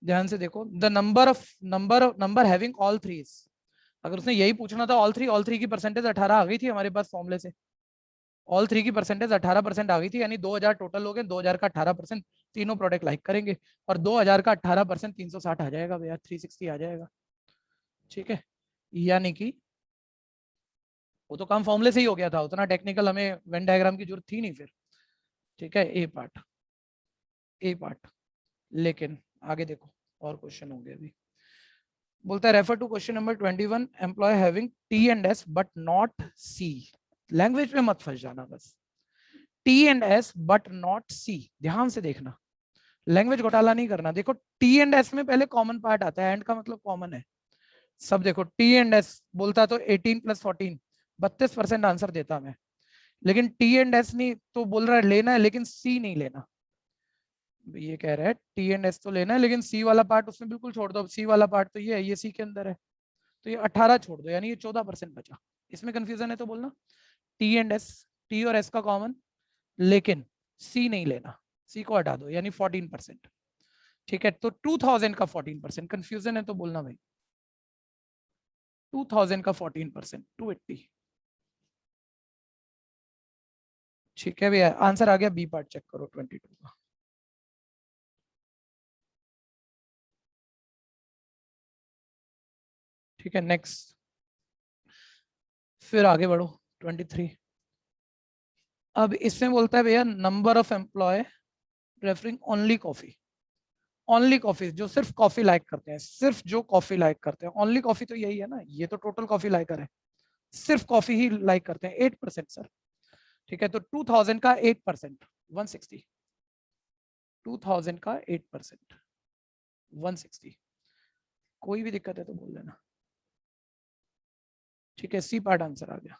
ध्यान से देखो, the number having all threes. अगर उसने यही पूछना था ऑल थ्री की परसेंटेज 18 आ गई थी हमारे पास फॉर्मूले से, ऑल थ्री की परसेंटेज 18% आ गई थी, यानी 2000 टोटल हो गए, 2000 का 18% तीनों प्रोडक्ट लाइक करेंगे, और 2000 का 18% 360 आ जाएगा भैया, 360 आ जाएगा। ठीक है, यानी कि वो तो काम फॉर्मूले से ही हो गया था, उतना टेक्निकल हमें वेन डायग्राम की जरूरत थी नहीं फिर। ठीक है, ए पार्ट, लेकिन आगे देखो और क्वेश्चन होंगे अभी। बोलता है refer to question number 21, employ having T and S but not C. Language में मत फंस जाना बस, T and S but not C, ध्यान से देखना, लैंग्वेज घोटाला नहीं करना। देखो टी एंड एस में पहले कॉमन पार्ट आता है, एंड का मतलब कॉमन है सब। देखो टी एंड एस बोलता तो 18 + 14 32% आंसर देता मैं, लेकिन टी एंड एस नहीं तो बोल रहा है लेना है, लेकिन सी नहीं लेना। ये कह रहा है टी एंड एस तो लेना है, लेकिन सी वाला पार्ट उसमें बिल्कुल छोड़ दो, सी वाला पार्ट तो ये है, ये सी के अंदर है, तो ये 18 छोड़ दो, यानी ये 14% बचा। इसमें कंफ्यूजन है तो बोलना, टी एंड एस, टी और एस का कॉमन, लेकिन सी नहीं लेना, सी को हटा दो, यानी 14%। ठीक है, तो 2000 का 14%, कंफ्यूजन है तो बोलना भाई, 2000 का 14%, 280। ठीक है भैया, आंसर आ गया, बी पार्ट चेक करो 22 का। ठीक है, नेक्स्ट, फिर आगे बढ़ो 23। अब इसमें बोलता है भैया number of employ preferring only coffee, only coffee, जो सिर्फ कॉफी लाइक करते हैं, सिर्फ जो कॉफी लाइक करते हैं, ओनली कॉफी तो यही है ना, ये तो टोटल कॉफी लाइकर है, सिर्फ कॉफी ही लाइक करते हैं 8% सर। ठीक है, तो 2000 का 8%, 160, 2000 का 8%, 160। कोई भी दिक्कत है तो बोल देना। ठीक है, सी पार्ट आंसर आ गया।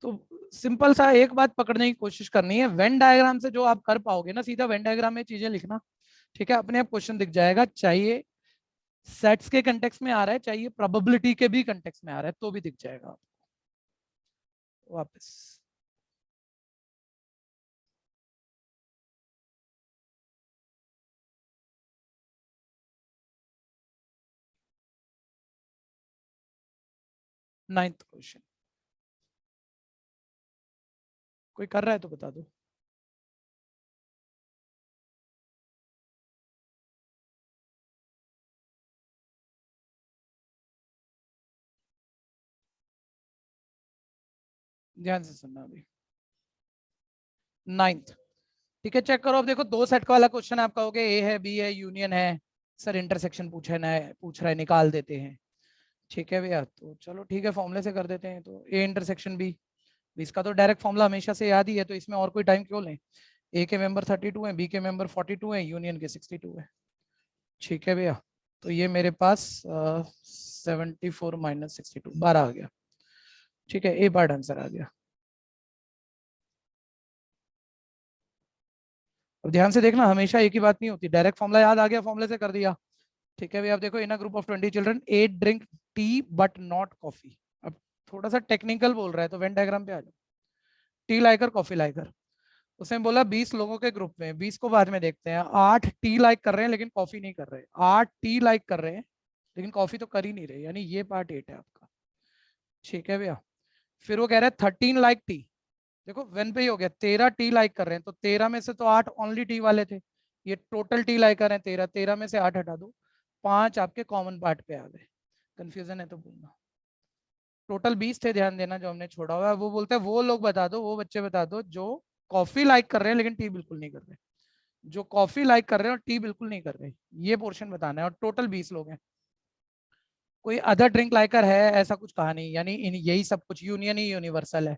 तो सिंपल सा एक बात पकड़ने की कोशिश करनी है, वेन डायग्राम से जो आप कर पाओगे ना, सीधा वेन डायग्राम में चीजें लिखना। ठीक है, अपने आप क्वेश्चन दिख जाएगा, चाहिए सेट्स के कंटेक्स्ट में आ रहा है, चाहिए प्रोबेबिलिटी के भी कंटेक्स्ट में आ रहा है, तो भी दिख जाएगा। वापस 9th क्वेश्चन, कोई कर रहा है तो बता दो। ध्यान से सुनना अभी, 9th। ठीक है, चेक करो, अब देखो दो सेट का वाला क्वेश्चन है, आप कहोगे ए है, बी है, यूनियन है, सर इंटरसेक्शन पूछा है, पूछ रहा है, निकाल देते हैं। ठीक है भैया, तो चलो ठीक है, फॉर्मूले से कर देते हैं, तो ए इंटरसेक्शन बी, इसका तो डायरेक्ट फॉर्मूला हमेशा से याद ही है, तो इसमें और कोई टाइम क्यों लें। ए के मेंबर 32 है, बी के मेंबर 42 है, यूनियन के 62 है। ठीक है भैया, तो ये मेरे पास 74 - 62 12 आ गया। ठीक है, ए पार्ट आंसर आ गया। अब ध्यान से देखना, हमेशा एक ही बात नहीं होती। डायरेक्ट फॉर्मूला याद आ गया, फॉर्मूले से कर दिया। ठीक है भैया, अब देखो in a group of 20 children 8 drink tea but not coffee. अब थोड़ा सा टेक्निकल बोल रहा है, तो वेन डायग्राम पे आ जाओ। T Likert, coffee Likert. उसने बोला 20 लोगों के ग्रुप में, 20 को बाद में देखते हैं, 8 टी लाइक कर रहे हैं लेकिन कॉफी नहीं कर रहे, 8 टी लाइक कर रहे हैं लेकिन कॉफी तो कर ही नहीं रहे, यानी ये पार्ट 8 है आपका। ठीक है भैया, फिर वो कह रहा है 13 लाइक टी। देखो वेन पे ही हो गया, 13 टी लाइक कर रहे हैं, तो 13 में से तो 8 ओनली टी वाले थे, ये टोटल टी लाइक कर रहे हैं 13, 13 में से 8 हटा दो, 5 आपके कॉमन पार्ट पे आ गए। कंफ्यूजन है तो बोलना। टोटल 20 थे, ध्यान देना, जो हमने छोड़ा हुआ है। वो बोलते हैं वो लोग बता दो, वो बच्चे बता दो जो कॉफी लाइक कर रहे हैं लेकिन टी बिल्कुल नहीं कर रहे, जो कॉफी लाइक कर रहे हैं और टी बिल्कुल नहीं कर रहे, ये पोर्शन बताना है। और टोटल 20 लोग हैं। कोई अदर ड्रिंक लाइकर है ऐसा कुछ कहा नहीं, यानी इन यही सब कुछ यूनियन ही यूनिवर्सल है।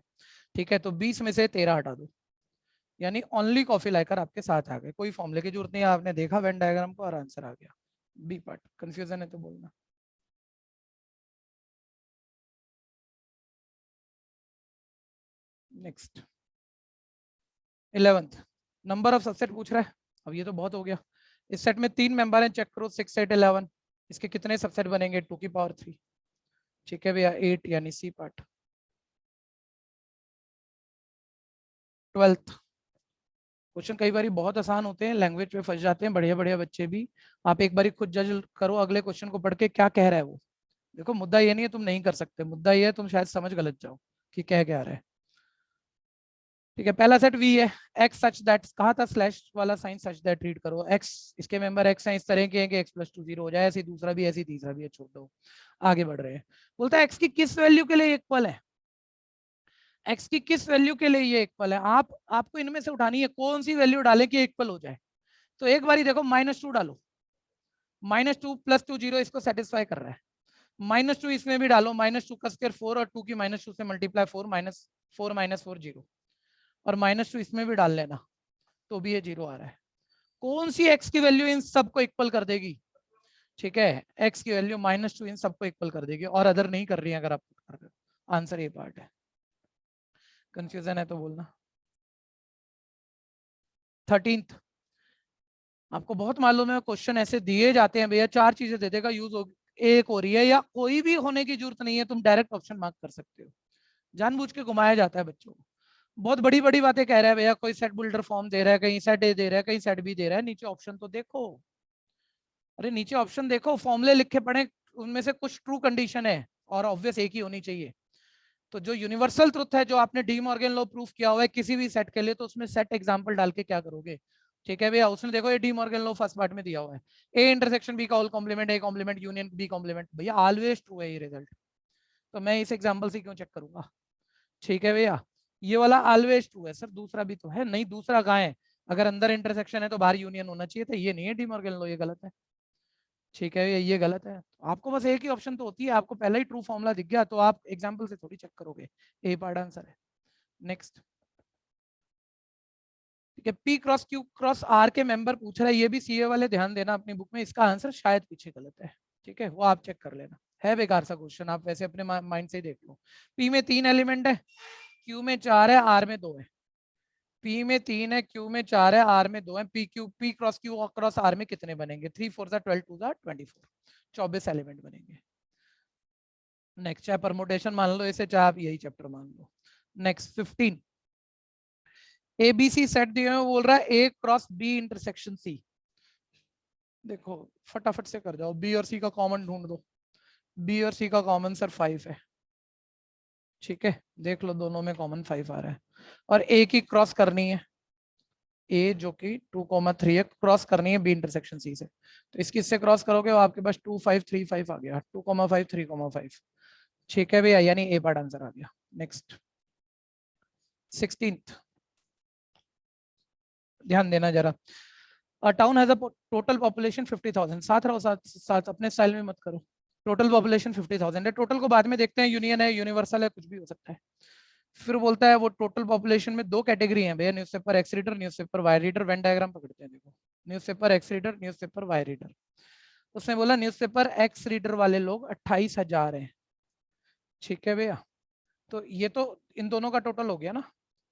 ठीक है, तो 20 में से 13 हटा दो, यानी ओनली कॉफी लाइकर आपके साथ आ गए। कोई फॉर्मूले की जरूरत नहीं है, आपने देखा वेन डायग्राम को और आंसर आ गया। B part. कंफ्यूजन है तो बोलना। Next 11th, number of subset पूछ रहा है। अब ये तो बहुत हो गया। इस सेट में 3 मेंबर हैं, चेक करो 6 8 11, इसके कितने सबसेट बनेंगे? 2 की पावर 3। ठीक है भैया, 8 यानी सी पार्ट। 12th क्वेश्चन कई बार बहुत आसान होते हैं, लैंग्वेज पे फंस जाते हैं बढ़िया बढ़िया बच्चे भी। आप एक बार खुद जज करो अगले क्वेश्चन को पढ़ के, क्या कह रहा है वो। देखो मुद्दा ये नहीं है तुम नहीं कर सकते, मुद्दा ये है तुम शायद समझ गलत जाओ कि कह क्या रहा है। ठीक है, पहला सेट वी है, एक्स सच दैट, कहा था स्लैश वाला साइन, सच दैट रीड करो। एक्स, इसके मेंबर एक्स हैं, इस तरह के हैं कि एक्स प्लस 2 0 हो जाए, ऐसे दूसरा भी, ऐसे तीसरा भी है, छोड़ दो। आगे बढ़ रहे हैं। बोलता है एक्स की किस वैल्यू के लिए इक्वल है, एक्स की किस वैल्यू के लिए ये इक्वल है। आपको इनमें से उठानी है, कौन सी वैल्यू डालें कि इक्वल हो जाए। तो एक बारी देखो -2 डालो, -2 + 2 0, इसको सेटिस्फाई कर रहा है। -2 इसमें भी डालो, -2 का स्क्वायर 4 और 2 की -2 से मल्टीप्लाई 4 -4 0, और -2 इसमें भी डाल लेना, तो भी ये 0 आ रहा है। कौन सी x की वैल्यू इन सबको इक्वल कर देगी? ठीक है, x की वैल्यू -2 इन सबको इक्वल कर देगी, और अदर नहीं कर रही है अगर आप कर रहे हो। आंसर ये पार्ट है। कंफ्यूजन है तो बोलना। 13th, आपको बहुत मालूम है क्वेश्चन ऐसे दिए जाते हैं भैया, 4 चीजें दे देगा, यूज हो एक हो रही है या कोई भी होने की जरूरत नहीं है, तुम डायरेक्ट ऑप्शन मार्क कर सकते हो। जानबूझ के घुमाया जाता है बच्चों को, बहुत बड़ी बड़ी बातें कह रहा है भैया, कोई सेट बिल्डर फॉर्म दे रहा है, कहीं सेट ए दे रहा है, कहीं सेट बी दे रहा है, नीचे ऑप्शन तो देखो। अरे नीचे ऑप्शन देखो, फॉर्मूले लिखे पड़े, उनमें से कुछ ट्रू कंडीशन है और ऑब्वियस एक ही होनी चाहिए। तो जो यूनिवर्सल ट्रुथ है, जो आपने डी मॉर्गन लॉ प्रूफ किया हुआ है किसी भी सेट के लिए, तो उसमें सेट एग्जांपल डाल के क्या करोगे। ठीक है भैया, उसने देखो ये De Morgan law first part में दिया हुआ है, ए इंटरसेक्शन बी का whole complement, A complement union B complement, भैया ऑलवेज ट्रू है ये रिजल्ट, तो मैं इस एग्जांपल से क्यों चेक करूंगा। ठीक है भैया, ये वाला ऑलवेज ट्रू है सर, दूसरा भी तो है, नहीं दूसरा कहाँ है, अगर अंदर इंटरसेक्शन है तो बाहर यूनियन होना चाहिए था, ये नहीं है डी मॉर्गन लॉ, ये गलत है। ठीक है, ये गलत है। आपको बस एक ही ऑप्शन तो होती है, आपको पहला ही ट्रू फॉर्मूला दिख गया तो आप एग्जांपल से थोड़ी चेक करोगे, ए पार्ट आंसर है। नेक्स्ट, ठीक है, P cross Q cross R के मेंबर पूछ रहा है, ये भी सीए वाले ध्यान देना अपनी बुक में, इसका आंसर शायद पीछे गलत है। ठीक है, वो आप चेक कर लेना, है बेकार सा क्वेश्चन, आप वैसे अपने माइंड से ही देख लो। पी में 3 एलिमेंट है, क्यू में 4 है, आर में 2 है। पी में 3 है, क्यू में 4 है, आर में 2 है, P cross Q cross R में कितने बनेंगे? 3 4 12 2 24, 24 एलिमेंट बनेंगे। नेक्स्ट, चाहे परमोटेशन मान लो इसे, चाहे आप यही चैप्टर मान लो। नेक्स्ट 15, एबीसी सेट दिए हुए, बोल रहा है ए क्रॉस बी इंटरसेक्शन सी। देखो फटाफट से कर जाओ, बी और सी का कॉमन ढूंढ दो, बी और सी का कॉमन सर 5 है। ठीक है, देख लो दोनों में कॉमन 5 आ रहा है, और ए की क्रॉस करनी है, ए जो कि 2,3 है, क्रॉस करनी है बी इंटरसेक्शन सी से, तो इसकी इससे क्रॉस करोगे वो आपके पास 2 5 3 5 आ गया, 2,5 3,5। ठीक है भैया, यानी ए पार्ट आंसर आ गया। नेक्स्ट 16th, ध्यान देना जरा, A town has a total population 50,000, साथ रहो, साथ साथ अपने स्टाइल में मत करो। टोटल पॉपुलेशन 50,000 है, टोटल को बाद में देखते हैं, यूनियन है, यूनिवर्सल है, कुछ भी हो सकता है। फिर बोलता है वो टोटल पॉपुलेशन में 2 कैटेगरी है भैया, newspaper X reader, newspaper Y reader. Venn diagram पकड़ते हैं, देखो newspaper X reader, newspaper Y reader. उसने बोला न्यूज़पेपर एक्स रीडर वाले लोग 28,000 हैं। ठीक है भैया, तो ये तो इन दोनों का टोटल हो गया ना,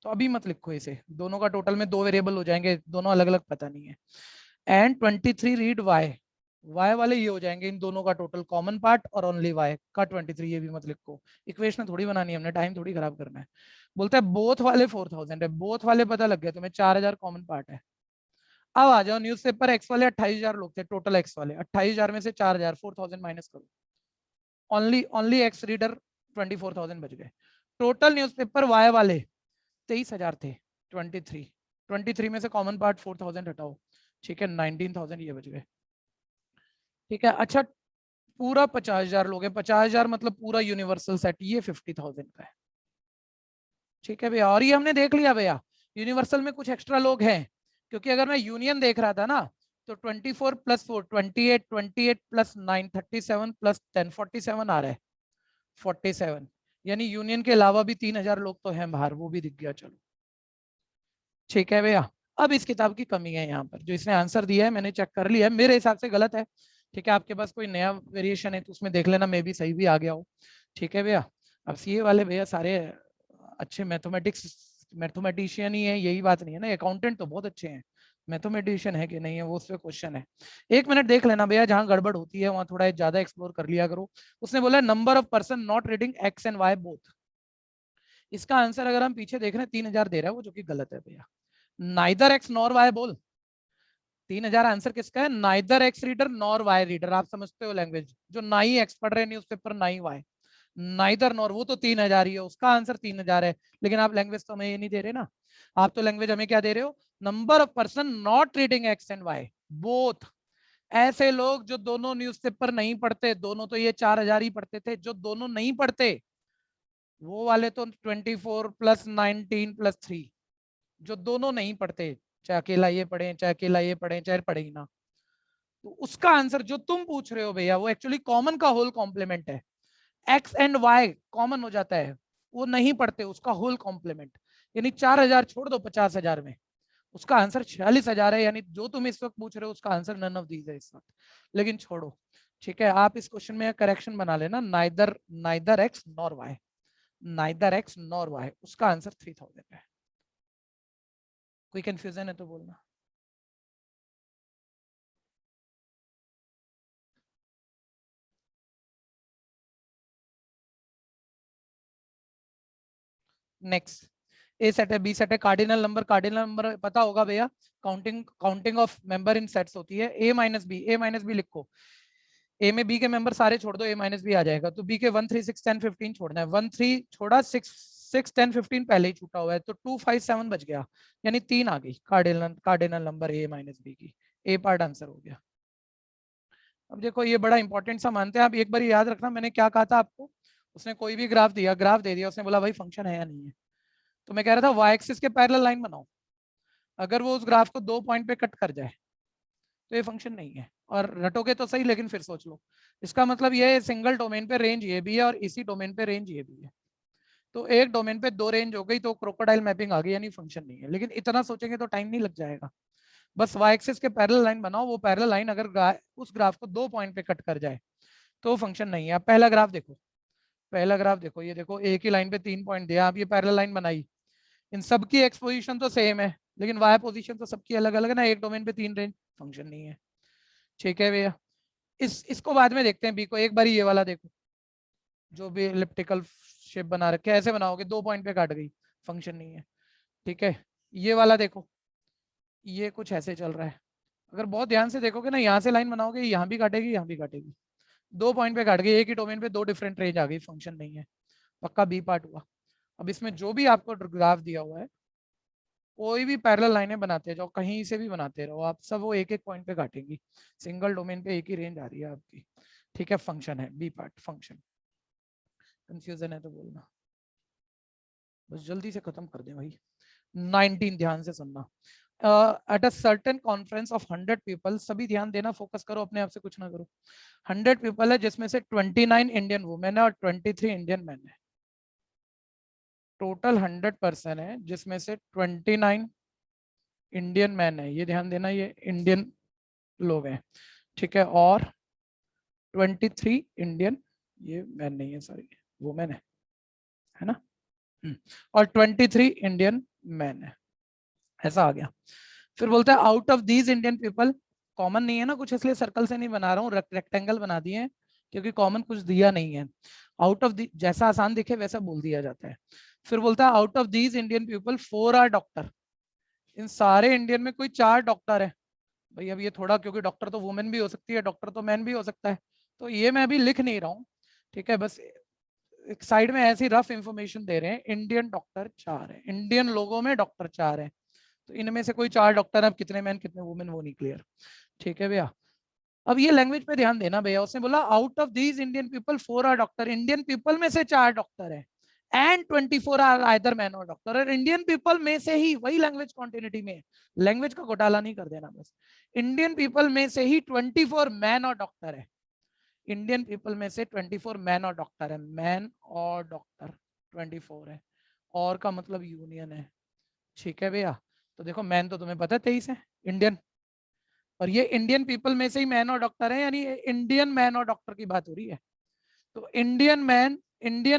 तो अभी मत लिखो इसे, दोनों का टोटल में 2 वेरिएबल हो जाएंगे, दोनों अलग अलग पता नहीं है। एंड 23 रीड वाई, वाई वाले ये हो जाएंगे इन दोनों का टोटल कॉमन पार्ट और ओनली वाई का 23, ये भी मत लिखो, इक्वेशन थोड़ी बनानी है हमने, टाइम थोड़ी खराब करना है। बोलता है बोथ वाले 4000 है, बोथ वाले पता लग गया तुम्हें, 4000 कॉमन पार्ट है। अब आ जाओ न्यूज़पेपर एक्स वाले 28,000 लोग थे टोटल, एक्स वाले 28,000 में से 4000 4000 माइनस करो, ओनली एक्स रीडर 24,000 बच गए। टोटल न्यूज़पेपर वाई वाले 23,000 थे, 23 में से कॉमन पार्ट 4000 हटाओ, ठीक है 19,000 ये बच गए। ठीक है, अच्छा पूरा 50,000 लोग हैं, 50,000 मतलब पूरा यूनिवर्सल सेट, ये 50,000 का है। ठीक है भैया, और ये हमने देख लिया भैया, यूनिवर्सल में कुछ एक्स्ट्रा लोग हैं, क्योंकि अगर मैं यूनियन देख रहा था ना, तो 24 + 4 28, 28 + 9 37 + 10 47 आ रहा है, 47, यानी यूनियन के अलावा भी 3,000 लोग तो हैं बाहर, वो भी दिख गया। चलो ठीक है भैया, अब इस किताब की कमी है यहाँ पर, जो इसने आंसर दिया है मैंने चेक कर लिया है, मेरे हिसाब से गलत है। ठीक है, आपके पास कोई नया वेरिएशन है तो उसमें देख लेना, मे भी सही भी आ गया हो। ठीक है भैया, अब सीए वाले भैया सारे अच्छे मैथमेटिशियन ही है, यही बात नहीं है ना, अकाउंटेंट तो बहुत अच्छे हैं, मैथमेटिशियन है कि नहीं है वो उस पर क्वेश्चन है। 1 मिनट देख लेना भैया, जहां गड़बड़ होती है वहां थोड़ा ज्यादा एक्सप्लोर कर लिया करो। उसने बोला number of person not reading X and Y both, इसका आंसर अगर हम पीछे देख रहे हैं 3,000 दे रहा है वो, जो कि गलत है भैया। नाइदर एक्स नॉर वाई बोल, 3,000 आंसर किसका है, neither X reader nor Y reader, आप समझते हो लैंग्वेज, जो ना ही एक्स पढ़ रहे न्यूज़पेपर ना ही वाई, नाइदर नॉर, वो तो 3,000 ही है, उसका आंसर 3,000 है। लेकिन आप लैंग्वेज तो हमें ये नहीं दे रहे ना, आप तो लैंग्वेज हमें क्या दे रहे हो, number of person not reading X and Y both, ऐसे लोग जो दोनों न्यूज़पेपर नहीं पढ़ते, दोनों तो ये 4,000 ही पढ़ते थे, जो दोनों नहीं पढ़ते वो वाले तो 24 + 19 + 3, जो दोनों नहीं पढ़ते, चाहे अकेला ये पढ़े चाहे अकेला ये पढ़े चाहे पढ़े ही ना, तो उसका आंसर जो तुम पूछ रहे हो भैया वो एक्चुअली कॉमन का होल कॉम्प्लीमेंट है, एक्स एंड वाई कॉमन हो जाता है, वो नहीं पढ़ते उसका होल कॉम्प्लीमेंट, यानी 4,000 छोड़ दो 50,000 में, उसका आंसर 46,000 है, यानी जो तुम इस वक्त पूछ रहे हो उसका आंसर नन ऑफ दीज है इस वक्त, लेकिन छोड़ो। ठीक है, आप इस क्वेश्चन में करेक्शन बना लेना, neither X nor Y, neither X nor Y, उसका आंसर 3,000 है। कोई कंफ्यूजन है तो बोलना। नेक्स्ट, ए सेट है बी सेट है, कार्डिनल नंबर पता होगा भैया, counting of member in sets होती है, ए माइनस बी लिखो, ए में बी के मेंबर सारे छोड़ दो, ए माइनस बी आ जाएगा, तो बी के 1 3 6 10 15 छोड़ना है, 1 3 छोड़ा, 6 6 10 15 पहले ही छूटा हुआ है, तो 2 5 7 बच गया, यानी 3 आ गई cardinal number A minus B की, ए पार्ट आंसर हो गया। अब देखो ये बड़ा इंपॉर्टेंट सा मानते हैं आप, एक बार याद रखना मैंने क्या कहा था आपको, उसने कोई भी ग्राफ दे दिया, उसने बोला भाई फंक्शन है या नहीं है, तो मैं कह रहा था वाई एक्सिस के पैरेलल लाइन बनाओ, अगर वो उस ग्राफ को 2 पॉइंट पे कट कर जाए तो ये फंक्शन नहीं है, और रटोगे तो सही लेकिन फिर सोच लो, इसका मतलब ये सिंगल डोमेन पे रेंज ये भी है और इसी डोमेन पे रेंज ये भी है, तो एक डोमेन पे 2 रेंज हो गई तो क्रोकोडाइल मैपिंग आ गई, यानी फंक्शन नहीं है, लेकिन इतना सोचेंगे तो टाइम नहीं लग जाएगा, बस वाई एक्सिस के पैरेलल लाइन बनाओ, वो पैरेलल लाइन अगर उस ग्राफ को 2 पॉइंट पे कट कर जाए तो फंक्शन नहीं है। आप पहला ग्राफ देखो, ये देखो एक ही लाइन पे 3 पॉइंट दिया, आप ये पैरेलल लाइन बनाई, इन सबकी एक्स पोजीशन तो सेम है लेकिन वाई पोजीशन तो सबकी अलग अलग है ना, एक डोमेन पे 3 रेंज, फंक्शन नहीं है। ठीक है भैया, इसको बाद में देखते हैं, बी को एक बार ये वाला देखो, जो भी इलिप्टिकल शेप बना रखे ऐसे बनाओगे, 2 पॉइंट पे काट गई, फंक्शन नहीं है। ठीक है, ये वाला देखो, ये कुछ ऐसे चल रहा है, अगर बहुत ध्यान से देखोगे ना, यहाँ से लाइन बनाओगे यहाँ भी काटेगी यहाँ भी काटेगी, 2 पॉइंट पे काट गई, एक ही डोमेन पे 2 डिफरेंट रेंज आ गई, फंक्शन नहीं है, पक्का बी पार्ट हुआ। अब इसमें जो भी आपको ग्राफ दिया हुआ है, कोई भी पैरेलल लाइनें बनाते जाओ, कहीं से भी बनाते रहो आप, सब वो एक एक पॉइंट पे काटेंगी, सिंगल डोमेन पे एक ही रेंज आ रही है आपकी। ठीक है, फंक्शन है बी पार्ट, फंक्शन। कंफ्यूजन है तो बोलना, बस जल्दी से खत्म कर दें भाई। 19 ध्यान से सुनना, at a certain conference of 100 people, सभी ध्यान देना, फोकस करो अपने आप से, कुछ ना करो। 100 पीपल है जिसमें से 29 इंडियन वुमेन है और 23 इंडियन मैन है, टोटल 100% है जिसमें से 29 इंडियन मैन है, ये ध्यान देना, ये इंडियन लोग हैं। ठीक है, और 23 इंडियन, ये मैन नहीं है सॉरी, वुमेन है है ना। और 23 इंडियन मैन है, ऐसा आ गया। फिर बोलता है out of these Indian people, common नहीं है ना कुछ इसलिए सर्कल से नहीं बना रहा हूँ, रेक्टेंगल बना दिए हैं क्योंकि कॉमन कुछ दिया नहीं है। आउट ऑफ दी, जैसा आसान दिखे वैसा बोल दिया जाता है। फिर बोलता है out of these Indian people 4 are doctor, इन सारे इंडियन में कोई 4 डॉक्टर है। भाई अब ये थोड़ा, क्योंकि डॉक्टर तो वुमेन भी हो सकती है, डॉक्टर तो मैन भी हो सकता है, तो ये मैं अभी लिख नहीं रहा हूँ, ठीक है, बस एक साइड में ऐसी रफ इंफॉर्मेशन दे रहे हैं। इंडियन डॉक्टर 4 है, इंडियन लोगों में डॉक्टर 4 है, तो इनमें से कोई 4 डॉक्टर है, अब कितने मैन कितने वुमेन वो नहीं क्लियर, ठीक है भैया। अब ये लैंग्वेज पे ध्यान देना भैया, उसने बोला out of these Indian people 4 are doctor, Indian people में से 4 डॉक्टर है, and 24 are either man or doctor, और इंडियन पीपल में से ही, वही लैंग्वेज कॉन्टिन्यूटी में, लैंग्वेज का घोटाला नहीं कर देना बस, इंडियन पीपल में से ही 24 मैन और डॉक्टर है, इंडियन पीपल में से 24 मैन और डॉक्टर है, मैन और डॉक्टर 24 है, और का मतलब यूनियन है, ठीक है भैया। तो देखो मैन तो तुम्हें पता है 23 है इंडियन, और ये इंडियन पीपल में से ही मैन और डॉक्टर है, यानी इंडियन मैन और डॉक्टर की बात हो रही है। तो इंडियन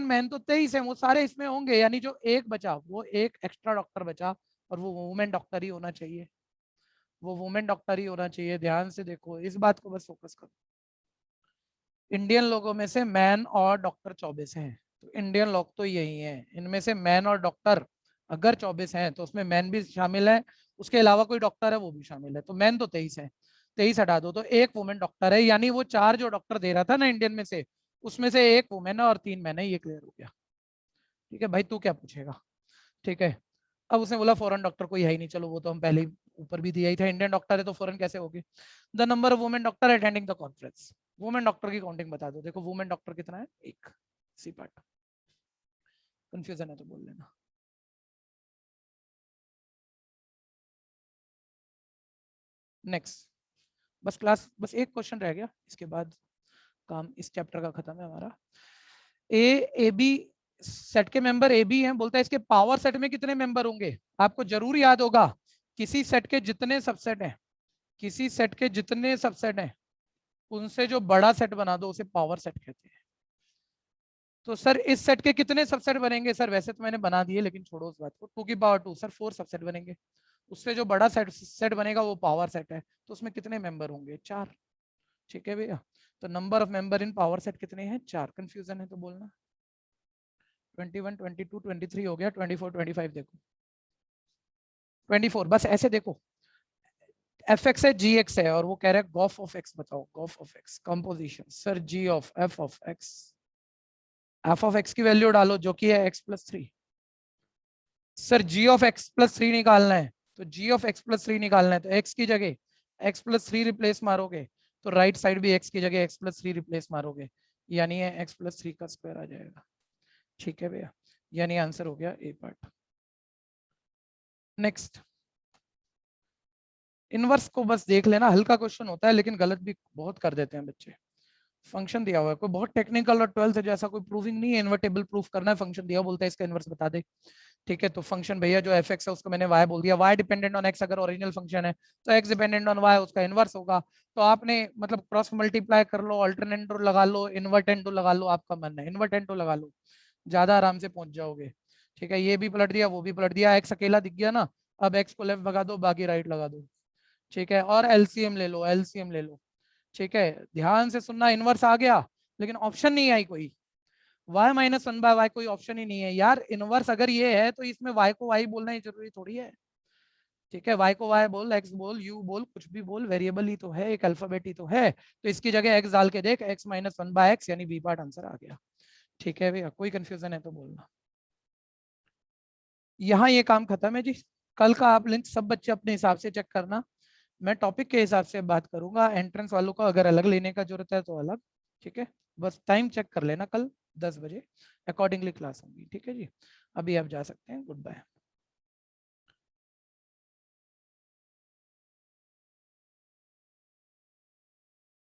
मैन तो 23 है, वो सारे इसमें होंगे, यानी जो एक बचा वो एक एक्स्ट्रा डॉक्टर बचा, और वो वुमेन डॉक्टर ही होना चाहिए, वो वुमेन डॉक्टर ही होना चाहिए। ध्यान से देखो इस बात को बस फोकस करो। इंडियन लोगों में से मैन और डॉक्टर 24 हैं, तो इंडियन लोग तो यही हैं, इनमें से मैन और डॉक्टर अगर 24 हैं तो उसमें मैन भी शामिल है, उसके अलावा कोई डॉक्टर है वो भी शामिल है, तो मैन तो 23 है, 23 हटा दो तो एक वुमेन डॉक्टर है, यानी वो 4 जो डॉक्टर दे रहा था ना इंडियन में से, उसमें से एक वुमेन है और 3 मैन है, ये क्लियर हो गया। ठीक है भाई, तू क्या पूछेगा, ठीक है। अब उसने बोला फॉरेन डॉक्टर कोई है ही नहीं, चलो वो तो हम पहले ही ऊपर भी दिया ही था, इंडियन डॉक्टर है तो फॉरेन कैसे होगी। The number of women doctor attending the conference, women doctor की काउंटिंग बता दो, देखो वुमेन डॉक्टर कितना है, एक, सी पार्ट, कंफ्यूजन है तो बोल लेना। नेक्स्ट, बस क्लास, बस एक क्वेश्चन रह गया, इसके बाद काम इस चैप्टर का खत्म है हमारा। ए बी सेट के मेंबर ए बी हैं, बोलता है इसके पावर सेट में कितने मेंबर होंगे। आपको जरूर याद होगा, किसी सेट के जितने सबसेट हैं, किसी सेट के जितने सबसेट हैं उनसे जो बड़ा सेट बना दो उसे पावर सेट कहते हैं। तो सर इस सेट के कितने सबसेट बनेंगे, सर वैसे तो मैंने बना दिए लेकिन छोड़ो उस बात को, 2 की पावर 2, सर 4 सबसेट बनेंगे, उससे जो बड़ा सेट बनेगा वो पावर सेट है, तो उसमें कितने मेंबर होंगे, 4, ठीक है भैया। तो number of member in power set कितने हैं, 4, कंफ्यूजन है तो बोलना। 21, 22, 23 हो गया, 24, 25 देखो, 24 बस ऐसे देखो, एफ एक्स है जी एक्स है, और वो कह रहा है गॉफ ऑफ एक्स बताओ, gof of X composition, sir G of F of X, F of X की वैल्यू डालो जो कि है x+3, sir G of x+3 निकालना है, तो जी ऑफ x+3 निकालना है, तो x की जगह x+3 रिप्लेस मारोगे, तो राइट साइड भी x की जगह x+3 रिप्लेस मारोगे, यानी ये x+3 का स्क्वायर आ जाएगा, ठीक है भैया, यानी आंसर हो गया ए पार्ट। नेक्स्ट, इनवर्स को बस देख लेना, हल्का क्वेश्चन होता है लेकिन गलत भी बहुत कर देते हैं बच्चे। फंक्शन दिया हुआ है, कोई बहुत टेक्निकल और 12th जैसा कोई प्रूविंग नहीं है, इन्वर्टेबल प्रूफ करना है, फंक्शन दिया बोलता है इसका इनवर्स बता दे, ठीक है। तो फंक्शन भैया जो एफ एक्स है उसको मैंने वाई बोल दिया, वाई डिपेंडेंट ऑन एक्स अगर ओरिजिनल फंक्शन है, तो एक्स डिपेंडेंट ऑन वाई उसका इनवर्स होगा, तो आपने मतलब क्रॉस मल्टीप्लाई कर लो, अल्टरनेटो लगा लो, इन्वर्टेंटो लगा लो, आपका मन है इन्वर्टेंटो लगा लो, ज्यादा आराम से पहुंच जाओगे, ठीक है। ये भी पलट दिया वो भी पलट दिया, एक्स अकेला दिख गया ना, अब एक्स को लेफ्ट भगा दो बाकी राइट लगा दो, ठीक है। और एलसीएम ले लो, एलसीएम ले लो, ठीक है। ध्यान से सुनना, इनवर्स आ गया लेकिन ऑप्शन नहीं आई कोई, y-1/y कोई ऑप्शन ही नहीं है यार, इनवर्स अगर ये है तो इसमें y को y बोलना ही जरूरी थोड़ी है, ठीक है। y को y बोल, x बोल, u बोल, कुछ भी बोल, वेरिएबल ही तो है, एक अल्फाबेट ही तो है, तो इसकी जगह x डाल के देख, x-1/x यानी बी पार्ट आंसर आ गया, ठीक है भैया। कोई कंफ्यूजन है तो बोलना। यहाँ ये काम खत्म है जी, कल का आप लिंक सब बच्चे अपने हिसाब से चेक करना, मैं टॉपिक के हिसाब से बात करूंगा, एंट्रेंस वालों को अगर अलग लेने का जरूरत है तो अलग, ठीक है। बस टाइम चेक कर लेना, कल 10 बजे अकॉर्डिंगली क्लास होगी, ठीक है जी। अभी आप जा सकते हैं, गुड बाय।